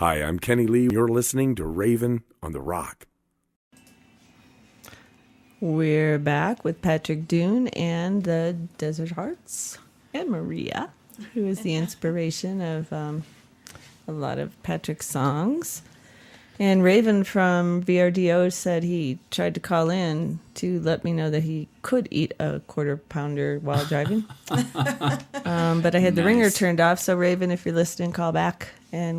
Hi, I'm Kenny Lee. You're listening to Raven on the Rock. We're back with Patrick Dune and the Desert Hearts and Maria, who is the inspiration of a lot of Patrick's songs. And Raven from VRDO said he tried to call in to let me know that he could eat a quarter pounder while driving. But I had the ringer turned off. So Raven, if you're listening, call back, and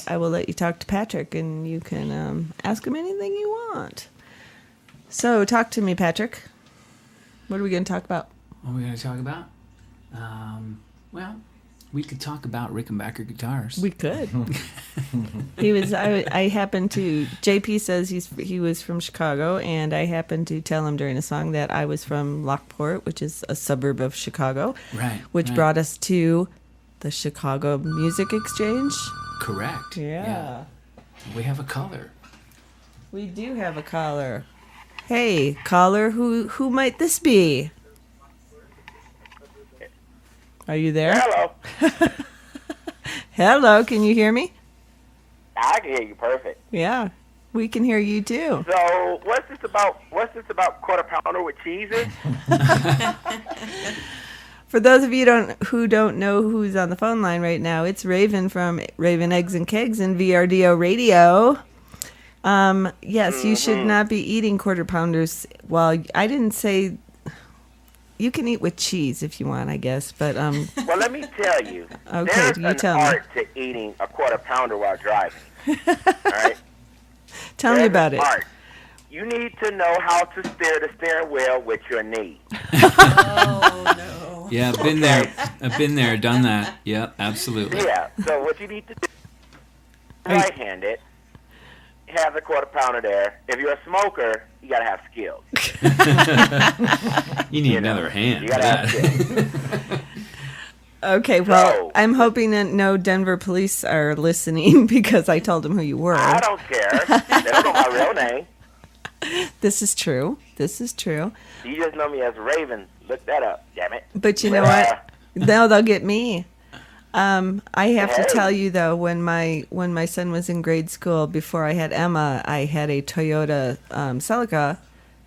I will let you talk to Patrick, and you can ask him anything you want. So talk to me, Patrick. What are we going to talk about? What are we going to talk about? Well, we could talk about Rickenbacker guitars. We could. I happened to. JP says he was from Chicago, and I happened to tell him during a song that I was from Lockport, which is a suburb of Chicago. Right. Which brought us to the Chicago Music Exchange. Correct. Yeah. We have a caller. We do have a caller. Hey, caller, who might this be? Are you there? Hello. Hello, can you hear me? I can hear you perfect. Yeah, we can hear you too. So what's this about quarter pounder with cheeses? For those of you who don't know who's on the phone line right now, it's Raven from Raven Eggs and Kegs and VRDO Radio. Yes, you should not be eating quarter pounders. Well, I didn't say. You can eat with cheese if you want, I guess, but Well, let me tell you. Okay, there's you an tell me. art to eating a quarter pounder while driving. All right. Tell me about it. Art. You need to know how to steer the steering wheel with your knee. Oh, no. Yeah, I've been there. I've been there, done that. Yeah, absolutely. Yeah. So what you need to do, right-handed, have the quarter pounder there. If you're a smoker, you gotta have skills. You need another hand You for gotta have that. skills. Okay, well, So- I'm hoping that no Denver police are listening because I told them who you were. I don't care. They don't know my real name. This is true. This is true. You just know me as Raven. Look that up, damn it. But you know what? No, they'll get me. I have to tell you though, when my son was in grade school, before I had Emma, I had a Toyota Celica,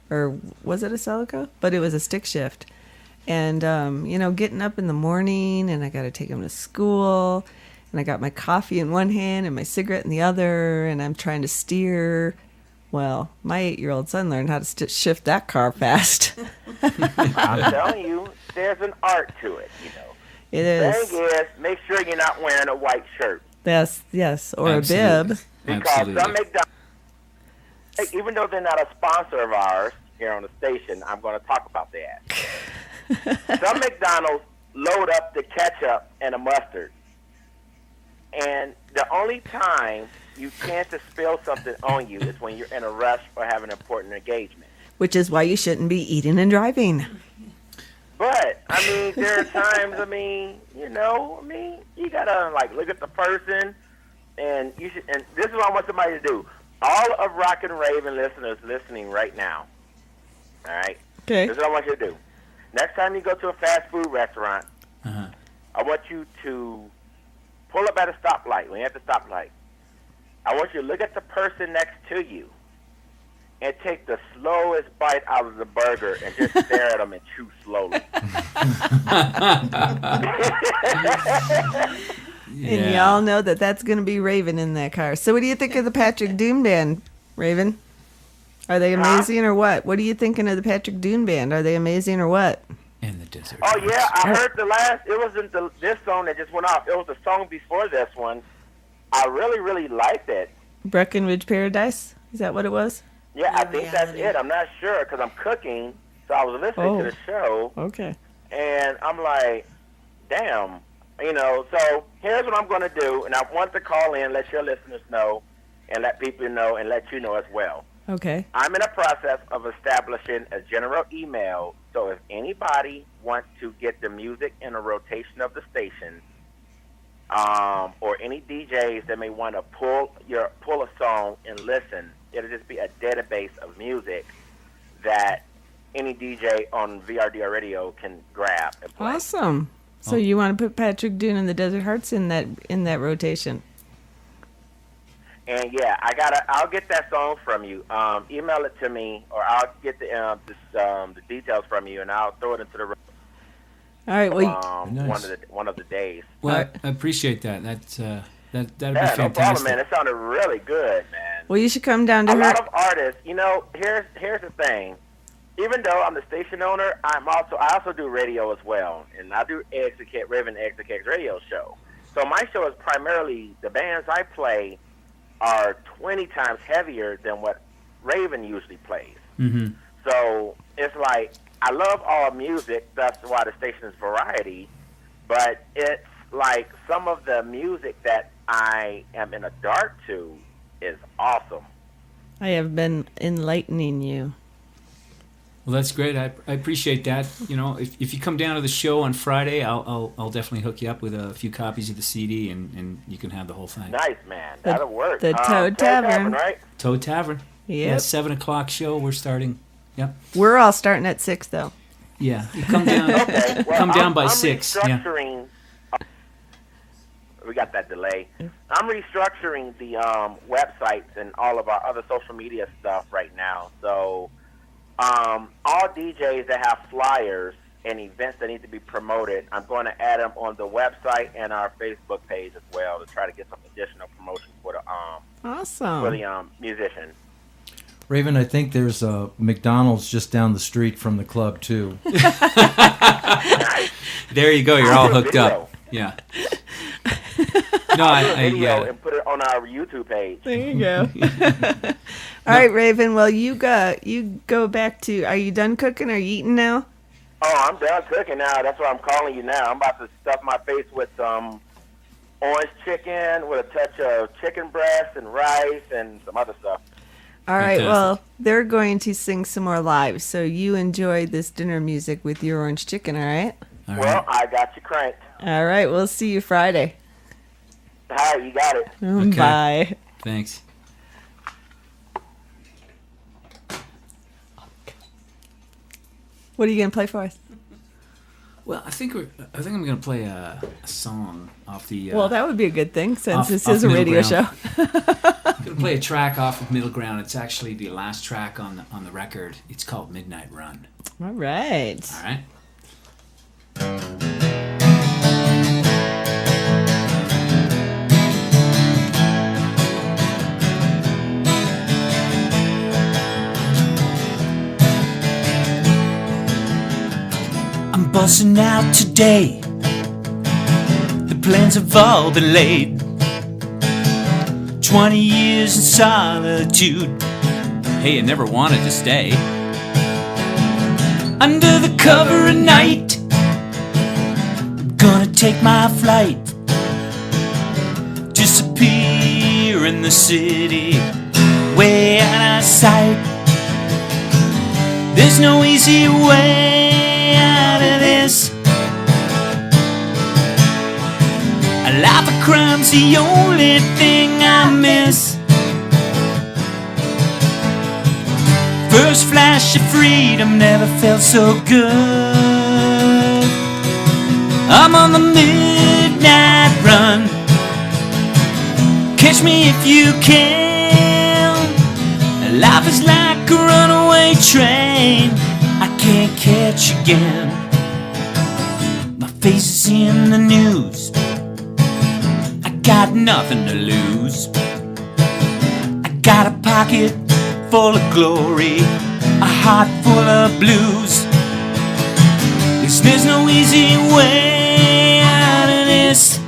or was it a Celica? But it was a stick shift, and getting up in the morning, and I got to take him to school, and I got my coffee in one hand and my cigarette in the other, and I'm trying to steer. Well, my 8-year-old son learned how to shift that car fast. I'm telling you, there's an art to it, you know. It is. Thing is, make sure you're not wearing a white shirt. Yes, or Absolutely. a bib. Because some McDonald's, even though they're not a sponsor of ours here on the station, I'm going to talk about that. Some McDonald's load up the ketchup and the mustard. And the only time you tend to spill something on you is when you're in a rush or have an important engagement. Which is why you shouldn't be eating and driving. But, there are times, you gotta, look at the person, and and this is what I want somebody to do. All of Rock and Raven listeners listening right now, all right? Okay. This is what I want you to do. Next time you go to a fast food restaurant, I want you to pull up at a stoplight, when you're at the stoplight. I want you to look at the person next to you and take the slowest bite out of the burger and just stare at them and chew slowly. And y'all know that that's going to be Raven in that car. So what do you think of the Patrick Dune Band, Raven? Are they amazing or what? What are you thinking of the Patrick Dune Band? Are they amazing or what? In the desert. Oh, yeah, I heard it wasn't this song that just went off. It was the song before this one. I really, really liked it. Breckenridge Paradise? Is that what it was? Yeah, I think that's it. I'm not sure because I'm cooking, so I was listening to the show. Okay. And I'm like, damn, So here's what I'm going to do, and I want to call in, let your listeners know, and let people know, and let you know as well. Okay. I'm in a process of establishing a general email, so if anybody wants to get the music in a rotation of the station, or any DJs that may want to pull a song and listen, it'll just be a database of music that any DJ on VRDR Radio can grab and play. Awesome. So you want to put Patrick Dune and the Desert Hearts in that rotation? And yeah, I'll get that song from you. Email it to me, or I'll get the details from you, and I'll throw it into the. All right. Well, one of the days. Well, I appreciate that. That'd be Yeah, no problem, fantastic. man. It sounded really good, man. Well, you should come down to A her. lot of artists, here's the thing. Even though I'm the station owner, I also do radio as well, and I do Raven Eggs and Kegs radio show. So my show is primarily the bands I play are 20 times heavier than what Raven usually plays. Mm-hmm. So it's like I love all music. That's why the station is variety. But it's like some of the music that I am in a dark to is awesome. I have been enlightening you. Well, that's great. I appreciate that. If you come down to the show on Friday, I'll definitely hook you up with a few copies of the CD, and you can have the whole thing. Nice, man. That'll work. The Toad Tavern, right? Toad Tavern. Yeah, 7:00 show. We're starting. Yep. We're all starting at 6 though. Yeah, you come down. Okay. Well, come down by I'm 6. Yeah. Restructuring. We got that delay. I'm restructuring the websites and all of our other social media stuff right now. So all DJs that have flyers and events that need to be promoted, I'm going to add them on the website and our Facebook page as well to try to get some additional promotion for the musician. Raven, I think there's a McDonald's just down the street from the club too. There you go. You're all hooked up. Yeah. No, and put it on our YouTube page. There you go. All right, Raven. Well, you go back to. Are you done cooking? Are you eating now? Oh, I'm done cooking now. That's why I'm calling you now. I'm about to stuff my face with some orange chicken with a touch of chicken breast and rice and some other stuff. All right. Well, they're going to sing some more live, so you enjoy this dinner music with your orange chicken. All right. All well, right. I got you cranked. All right. We'll see you Friday. All right, you got it. Okay. Bye. Thanks. What are you gonna play for us? Well, I think I'm going to play a song off the. Well, that would be a good thing since this off is a radio Middle show. I'm going to play a track off of Middle Ground. It's actually the last track on the record. It's called Midnight Run. All right. All right. I'm busting out today. The plans have all been laid. 20 years in solitude. Hey, I never wanted to stay. Under the cover of night, I'm gonna take my flight. Disappear in the city, way out of sight. There's no easy way out of this. A life of crime's the only thing I miss. First flash of freedom never felt so good. I'm on the midnight run. Catch me if you can. Life is like a runaway train I can't catch again. My face is in the news. I got nothing to lose. I got a pocket full of glory, a heart full of blues. 'Cause there's no easy way out of this.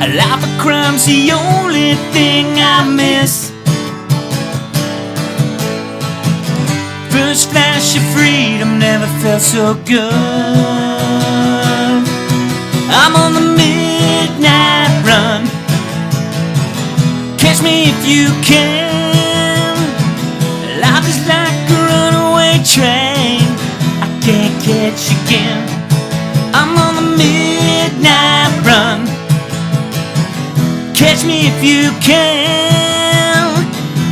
A life of crime's the only thing I miss. First flash of freedom never felt so good. I'm on the midnight run. Catch me if you can. Life is like a runaway train I can't catch again. I'm on the midnight run. Catch me if you can.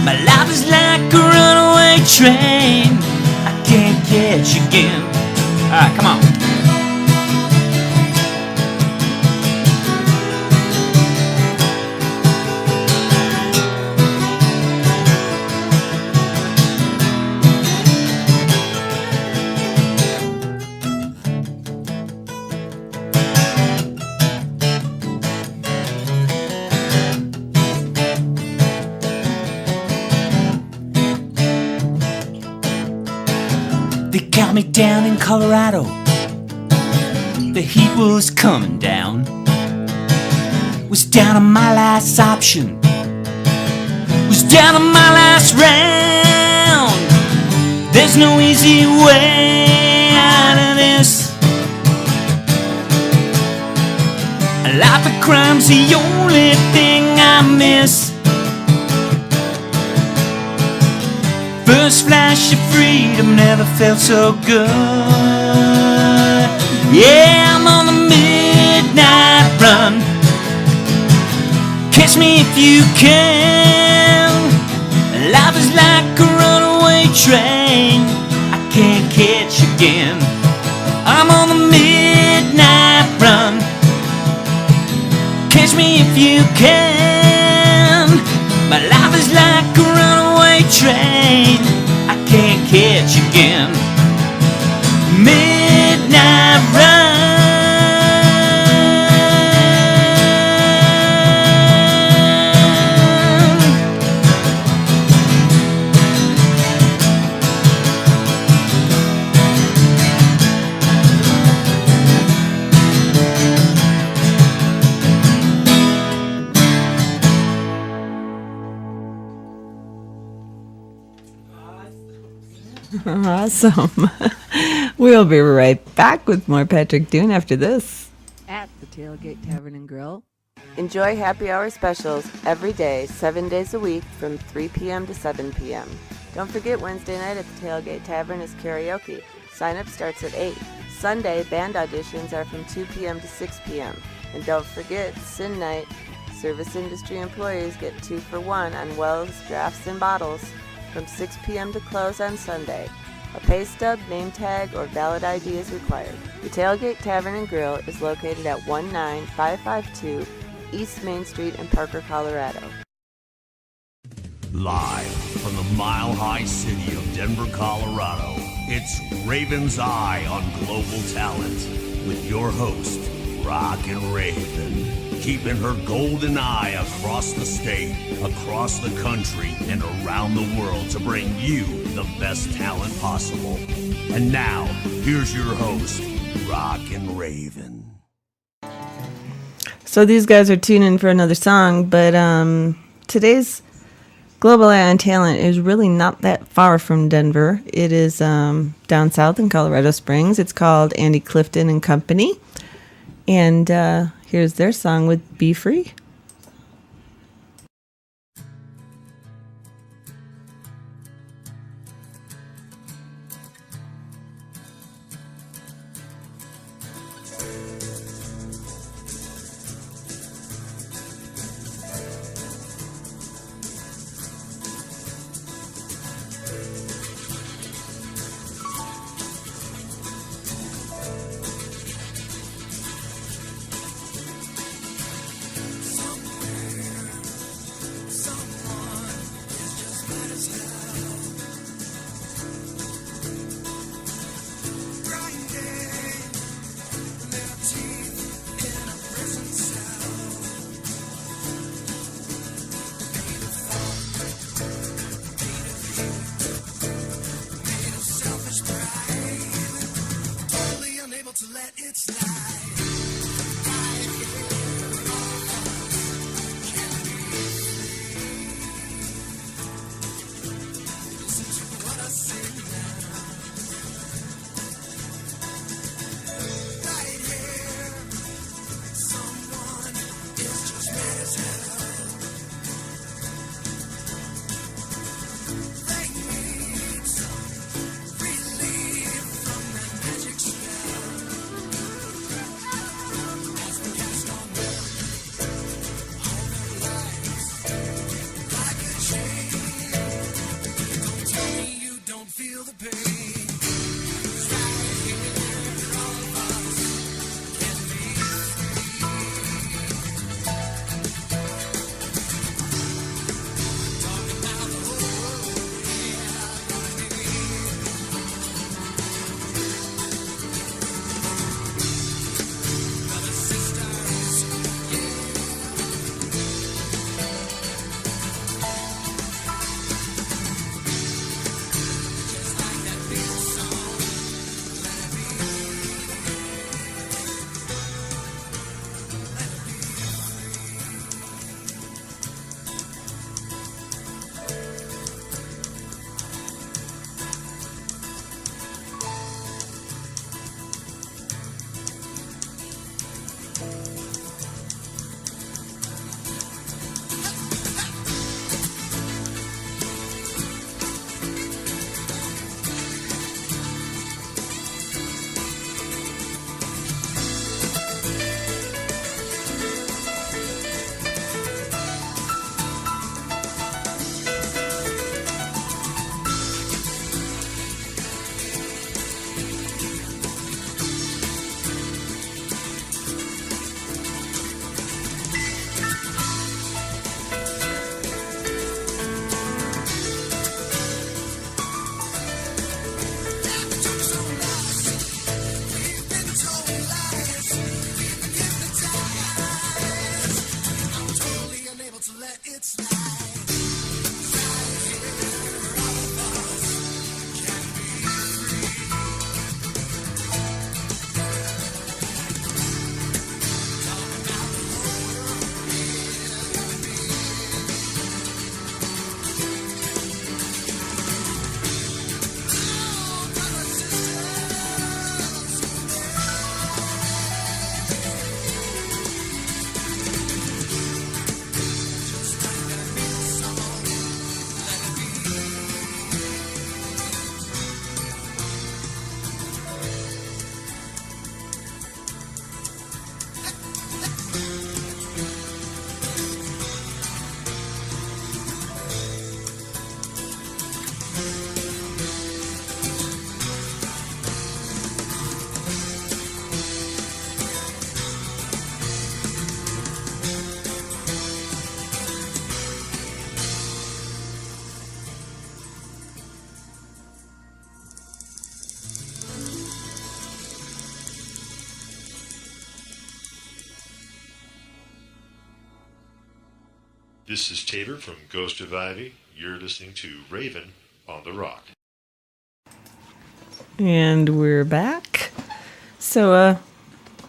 My life is like a runaway train I can't catch again. Alright, come on. They got me down in Colorado. The heat was coming down. Was down on my last option. Was down on my last round. There's no easy way out of this. A life of crime's the only thing I miss. First flash of freedom never felt so good. Yeah, I'm on the midnight run. Catch me if you can. Life is like a runaway train. I can't catch again. I'm on the midnight run. Catch me if you can. My life is like a runaway train. I can't catch again. Midnight run. Awesome. We'll be right back with more Patrick Dune after this. At the Tailgate Tavern and Grill. Enjoy happy hour specials every day, 7 days a week from 3 p.m. to 7 p.m. Don't forget Wednesday night at the Tailgate Tavern is karaoke. Sign up starts at 8. Sunday, band auditions are from 2 p.m. to 6 p.m. And don't forget, Sin Night. Service industry employees get 2 for 1 on wells, drafts, and bottles from 6 p.m. to close on Sunday. A pay stub, name tag, or valid ID is required. The Tailgate Tavern and Grill is located at 19552 East Main Street in Parker, Colorado. Live from the mile-high city of Denver, Colorado, it's Raven's Eye on Global Talent with your host, Rockin' Raven. Keeping her golden eye across the state, across the country, and around the world to bring you the best talent possible. And now, here's your host, Rockin' Raven. So these guys are tuning in for another song, but today's Global Eye on Talent is really not that far from Denver. It is down south in Colorado Springs. It's called Andy Clifton and Company. And here's their song with Be Free. So This is Tater from Ghost of Ivy. You're listening to Raven on the Rock. And we're back. So,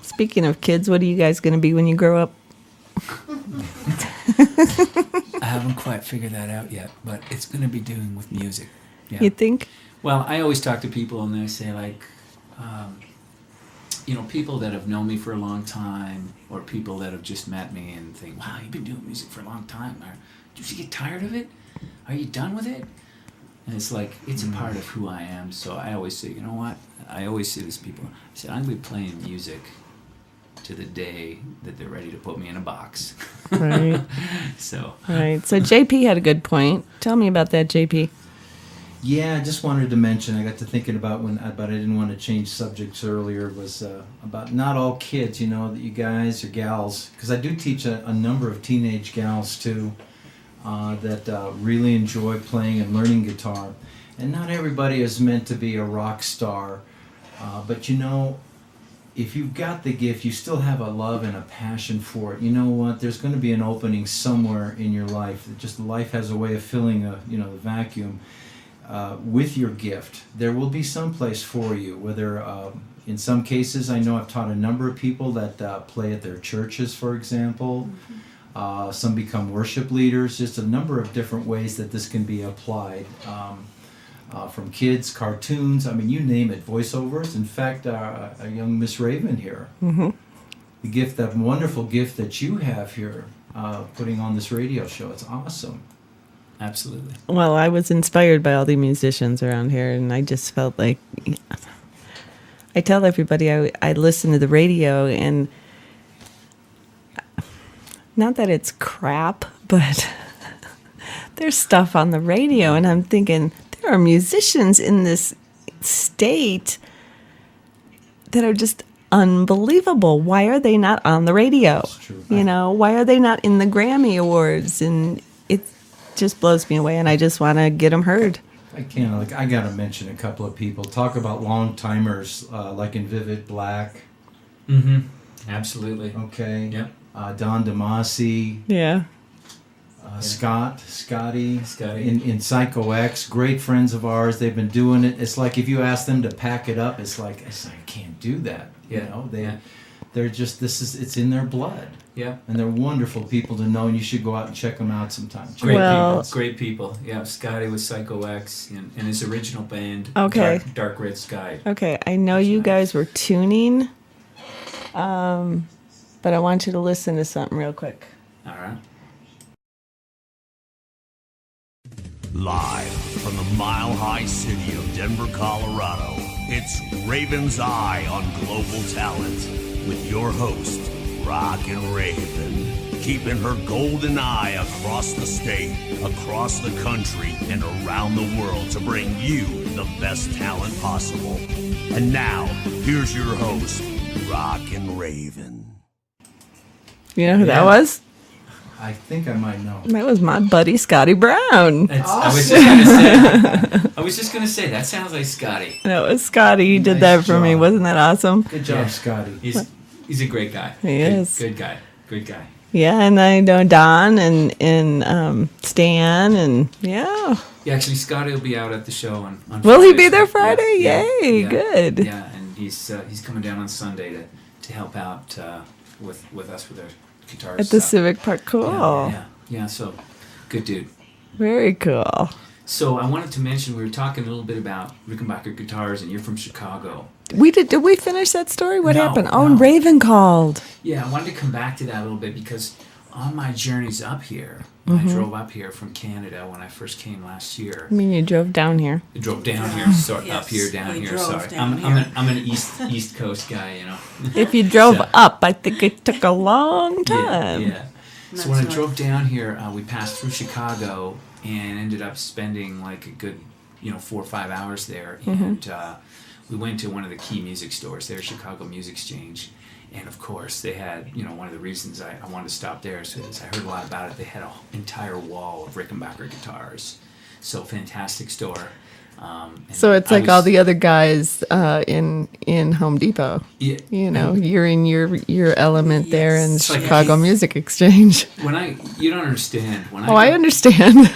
speaking of kids, what are you guys going to be when you grow up? I haven't quite figured that out yet, but it's going to be doing with music. Yeah. You think? Well, I always talk to people and they say, like, people that have known me for a long time, or people that have just met me and think, wow, you've been doing music for a long time. Or, did you get tired of it? Are you done with it? And it's like, it's a part of who I am. So I always say, you know what? I always say this to people. I said, I'm going to be playing music to the day that they're ready to put me in a box. Right. So JP had a good point. Tell me about that, JP. Yeah, I just wanted to mention, I got to thinking about but I didn't want to change subjects earlier, was about not all kids, that you guys or gals, because I do teach a number of teenage gals too, that really enjoy playing and learning guitar. And not everybody is meant to be a rock star, but if you've got the gift, you still have a love and a passion for it. You know what? There's going to be an opening somewhere in your life. Just life has a way of filling the vacuum. With your gift, there will be some place for you. Whether in some cases, I know I've taught a number of people that play at their churches, for example. Mm-hmm. Some become worship leaders. Just a number of different ways that this can be applied. From kids, cartoons, you name it, voiceovers. In fact, a young Miss Raven here, mm-hmm. the gift, that wonderful gift that you have here, putting on this radio show, it's awesome. Absolutely. Well, I was inspired by all the musicians around here, and I just felt like, I tell everybody I listen to the radio, and not that it's crap, but there's stuff on the radio, and I'm thinking, there are musicians in this state that are just unbelievable. Why are they not on the radio? That's true. Why are they not in the Grammy Awards? And it just blows me away, and I just want to get them heard. I got to mention a couple of people. Talk about long-timers, like in Vivid Black. Mm-hmm. Absolutely. Okay. Yep. Don DeMasi. Yeah. Scotty. In Psycho X, great friends of ours. They've been doing it. It's like if you ask them to pack it up, it's like I can't do that. They're just it's in their blood. Yeah. And they're wonderful people to know, and you should go out and check them out sometime. Great people. Yeah, Scotty was Psycho X and his original band. Okay. Dark Red Sky. Okay, I know you guys were tuning, but I want you to listen to something real quick. All right. Live from the mile-high city of Denver, Colorado, it's Raven's Eye on Global Talent with your host, Rockin' Raven, keeping her golden eye across the state, across the country, and around the world to bring you the best talent possible. And now, here's your host, Rockin' Raven. You know who that was? I think I might know. That was my buddy Scotty Brown. Awesome. I was just gonna say that sounds like Scotty. That was Scotty. He did that for me. Wasn't that awesome? Good job, Scotty. He's a great guy. He is. Good guy. Yeah, and I know Don and Stan and yeah. Yeah, actually, Scotty will be out at the show on Will he Friday, be there so- Friday? Yay, good. Yeah, and he's coming down on Sunday to help out with us with our guitars. At the Civic Park. Cool. Yeah, so good dude. Very cool. So I wanted to mention, we were talking a little bit about Rickenbacker guitars, and you're from Chicago. Did we finish that story? What No, happened? no. Oh, and Raven called. Yeah, I wanted to come back to that a little bit because on my journeys up here, I drove up here from Canada when I first came last year. I mean, you drove down here. I drove down here, sorry, Yes, up here, down we here. drove Sorry, down I'm an East Coast guy, you know. If you drove So- up, I think it took a long time. Yeah. So when I drove down here, we passed through Chicago and ended up spending like a good, 4 or 5 hours there. And we went to one of the key music stores there, Chicago Music Exchange. And of course, they had, one of the reasons I wanted to stop there is I heard a lot about it. They had an entire wall of Rickenbacker guitars. So fantastic store. And So it's I like all was- the other guys in Home Depot. Yeah. You're in your element there in It's like- Chicago Music Exchange. You don't understand. When Oh, I go- understand.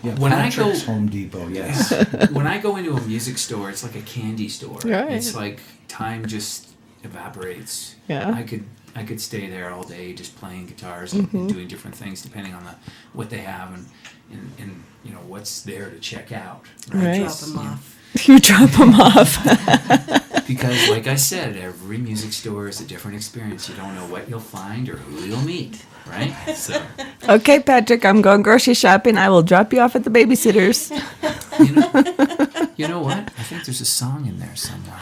Yeah, When I go- Patrick's Home Depot, yes. When I go into a music store, it's like a candy store. Right. It's like time just evaporates. Yeah. I could stay there all day just playing guitars and doing different things depending on what they have and what's there to check out. Right. Drop them off. You drop them off. Because like I said, every music store is a different experience. You don't know what you'll find or who you'll meet, right? So Okay, Patrick, I'm going grocery shopping. I will drop you off at the babysitter's. you know what? I think there's a song in there somewhere.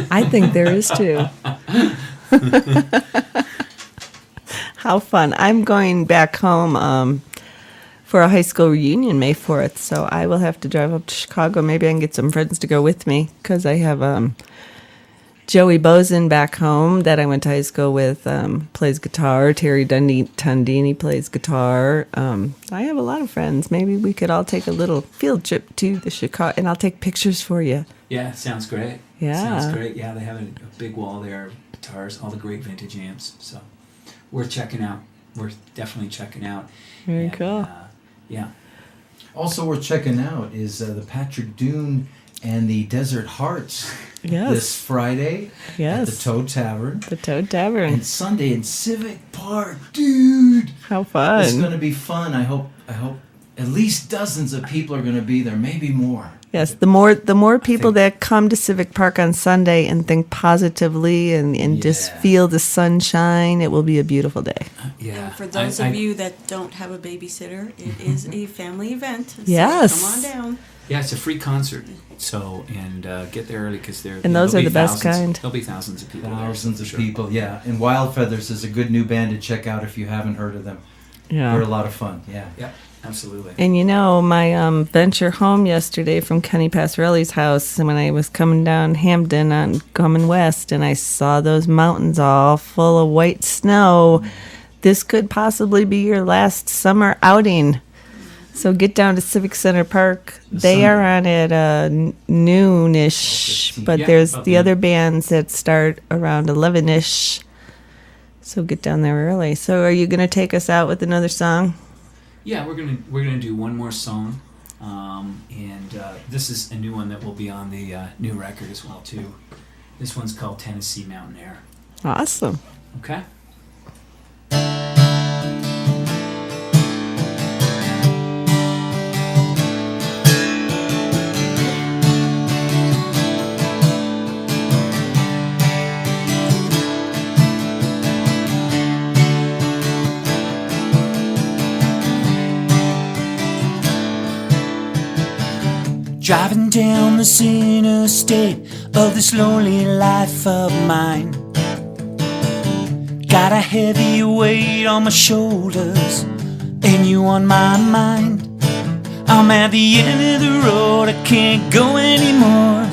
I think there is too. How fun. I'm going back home for a high school reunion May 4th, so I will have to drive up to Chicago. Maybe I can get some friends to go with me because I have Joey Bozen back home that I went to high school with, plays guitar. Terry Tondini plays guitar. I have a lot of friends. Maybe we could all take a little field trip to the Chicago, and I'll take pictures for you. Yeah, sounds great. Yeah. Sounds great. Yeah, they have a big wall there of guitars, all the great vintage amps. So we're checking out. We're definitely checking out. Very And, cool. Yeah. Also, we're checking out is the Patrick Dune and the Desert Hearts Yes. this Friday Yes. at the Toad Tavern. The Toad Tavern. And Sunday in Civic Park, dude. How fun. It's going to be fun. I hope at least dozens of people are going to be there, maybe more. Yes, the more people that come to Civic Park on Sunday and think positively and just feel the sunshine, it will be a beautiful day. Yeah. And for those of you that don't have a babysitter, it is a family event. So Yes. come on down. Yeah, it's a free concert. So, and get there early because And those are the best kind. There'll be thousands of people Thousands there. of for sure. people, yeah. And Wild Feathers is a good new band to check out if you haven't heard of them. Yeah. They're a lot of fun, yeah. Yep, absolutely. And my venture home yesterday from Kenny Passarelli's house, and when I was coming down Hampden on coming west, and I saw those mountains all full of white snow, this could possibly be your last summer outing. So get down to Civic Center Park. They are on at noonish, but Yeah, there's about the noon. other bands that start around 11ish. So get down there early. So are you going to take us out with another song? Yeah, we're gonna do one more song, and this is a new one that will be on the new record as well too. This one's called Tennessee Mountain Air. Awesome. Okay. Driving down this interstate of this lonely life of mine. Got a heavy weight on my shoulders and you on my mind. I'm at the end of the road, I can't go anymore.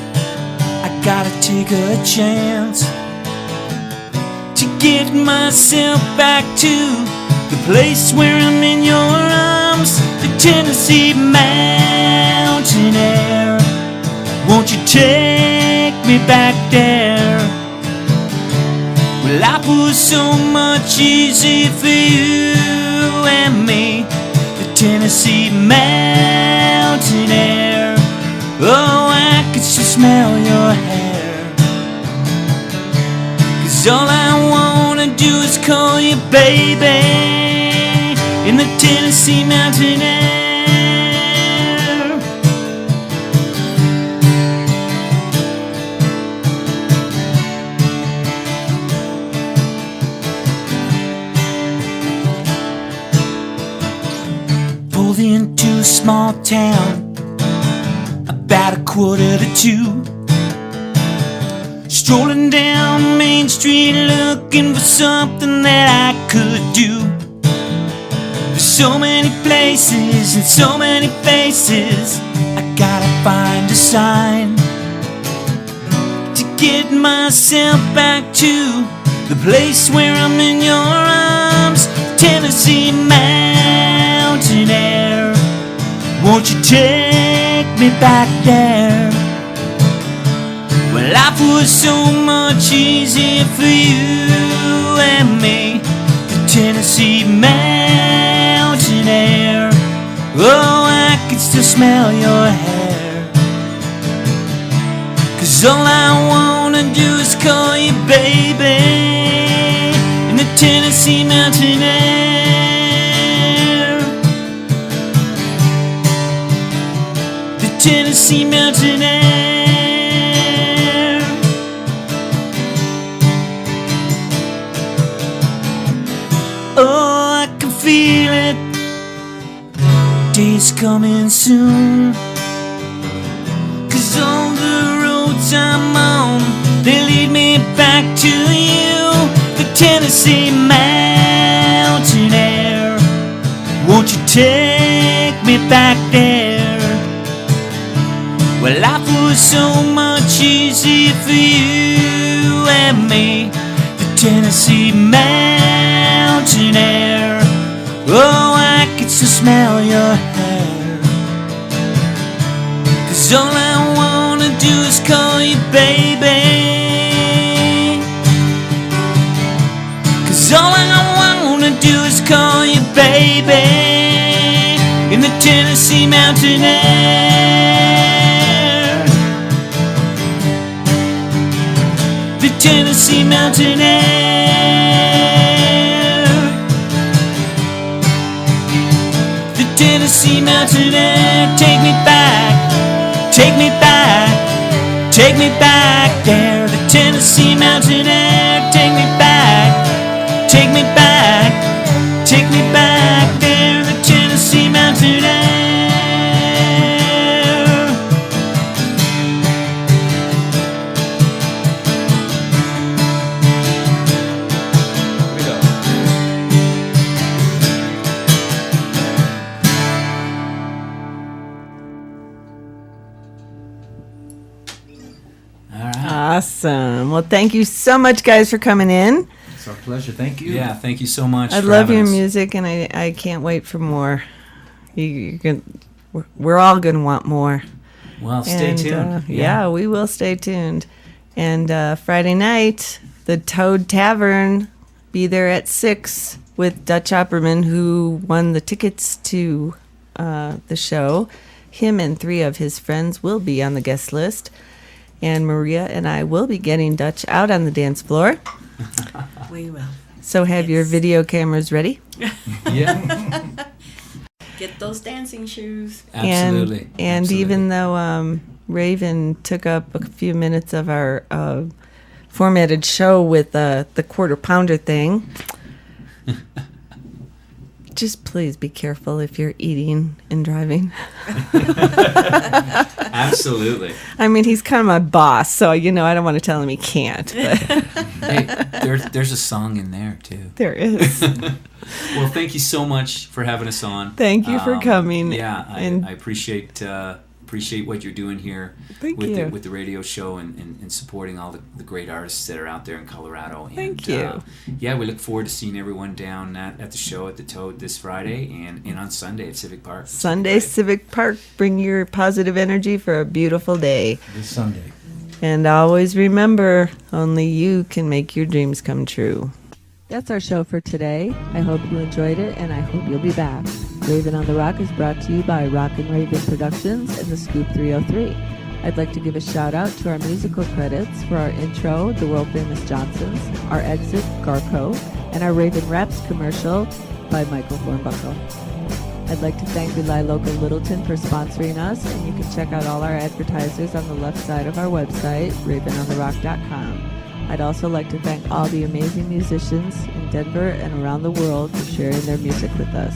I gotta take a chance to get myself back to the place where I'm in your arms, the Tennessee mountain air. Won't you take me back there, Well, life was so much easier for you and me. The Tennessee mountain air. Oh, I could still smell your hair. 'Cause all I wanna do is call you baby in the Tennessee mountain air. Pulled into a small town about 1:45. Strolling down Main Street looking for something that I could do. There's so many places and so many faces, I gotta find a sign to get myself back to the place where I'm in your arms. Tennessee mountain air, won't you take me back there? Well, life was so much easier for you and me. The Tennessee mountain air. Oh, I can still smell your hair. 'Cause all I wanna do is call you baby in the Tennessee mountain air. The Tennessee mountain air. Oh, I can feel it. Day's coming soon. 'Cause all the roads I'm on, they lead me back to you. The Tennessee mountain air. Won't you take me back there? Well, life was so much easier for you and me. The Tennessee mountain air. Oh, I can still smell your hair. 'Cause all I wanna do is call you baby. 'Cause all I wanna do is call you baby in the Tennessee mountain air. The Tennessee mountain air. The Tennessee mountain air. Take me back, take me back, take me back there. The Tennessee mountain air. Take me back, take me back, take me back there. The Tennessee mountain air. Awesome. Well, thank you so much, guys, for coming in. It's our pleasure. Thank you. Yeah, thank you so much. I for love having your us. music, and I can't wait for more. We're all going to want more. Well, stay And, tuned. yeah, we will stay tuned. And Friday night, the Toad Tavern, be there at 6 with Dutch Opperman, who won the tickets to the show. Him and 3 of his friends will be on the guest list. And Maria and I will be getting Dutch out on the dance floor. We will. So have your video cameras ready. Yeah. Get those dancing shoes. Absolutely. And Absolutely. even though Raven took up a few minutes of our formatted show with the quarter pounder thing, just please be careful if you're eating and driving. Absolutely. I mean, he's kind of my boss, so I don't want to tell him he can't. But Hey, there's a song in there too. there is. Well, thank you so much for having us on. Thank you for coming. Yeah, And- I appreciate what you're doing here Thank with you. with the radio show and supporting all the great artists that are out there in Colorado. Thank and, you. Yeah, we look forward to seeing everyone down at the show at the Toad this Friday and on Sunday at Civic Park. Sunday, Civic Park. Bring your positive energy for a beautiful day. This Sunday. And always remember, only you can make your dreams come true. That's our show for today. I hope you enjoyed it, and I hope you'll be back. Raven on the Rock is brought to you by Rock and Raven Productions and the Scoop 303. I'd like to give a shout out to our musical credits for our intro, The World Famous Johnsons, our exit, Garco, and our Raven Raps commercial by Michael Hornbuckle. I'd like to thank Rely Local Littleton for sponsoring us, and you can check out all our advertisers on the left side of our website, ravenontherock.com. I'd also like to thank all the amazing musicians in Denver and around the world for sharing their music with us.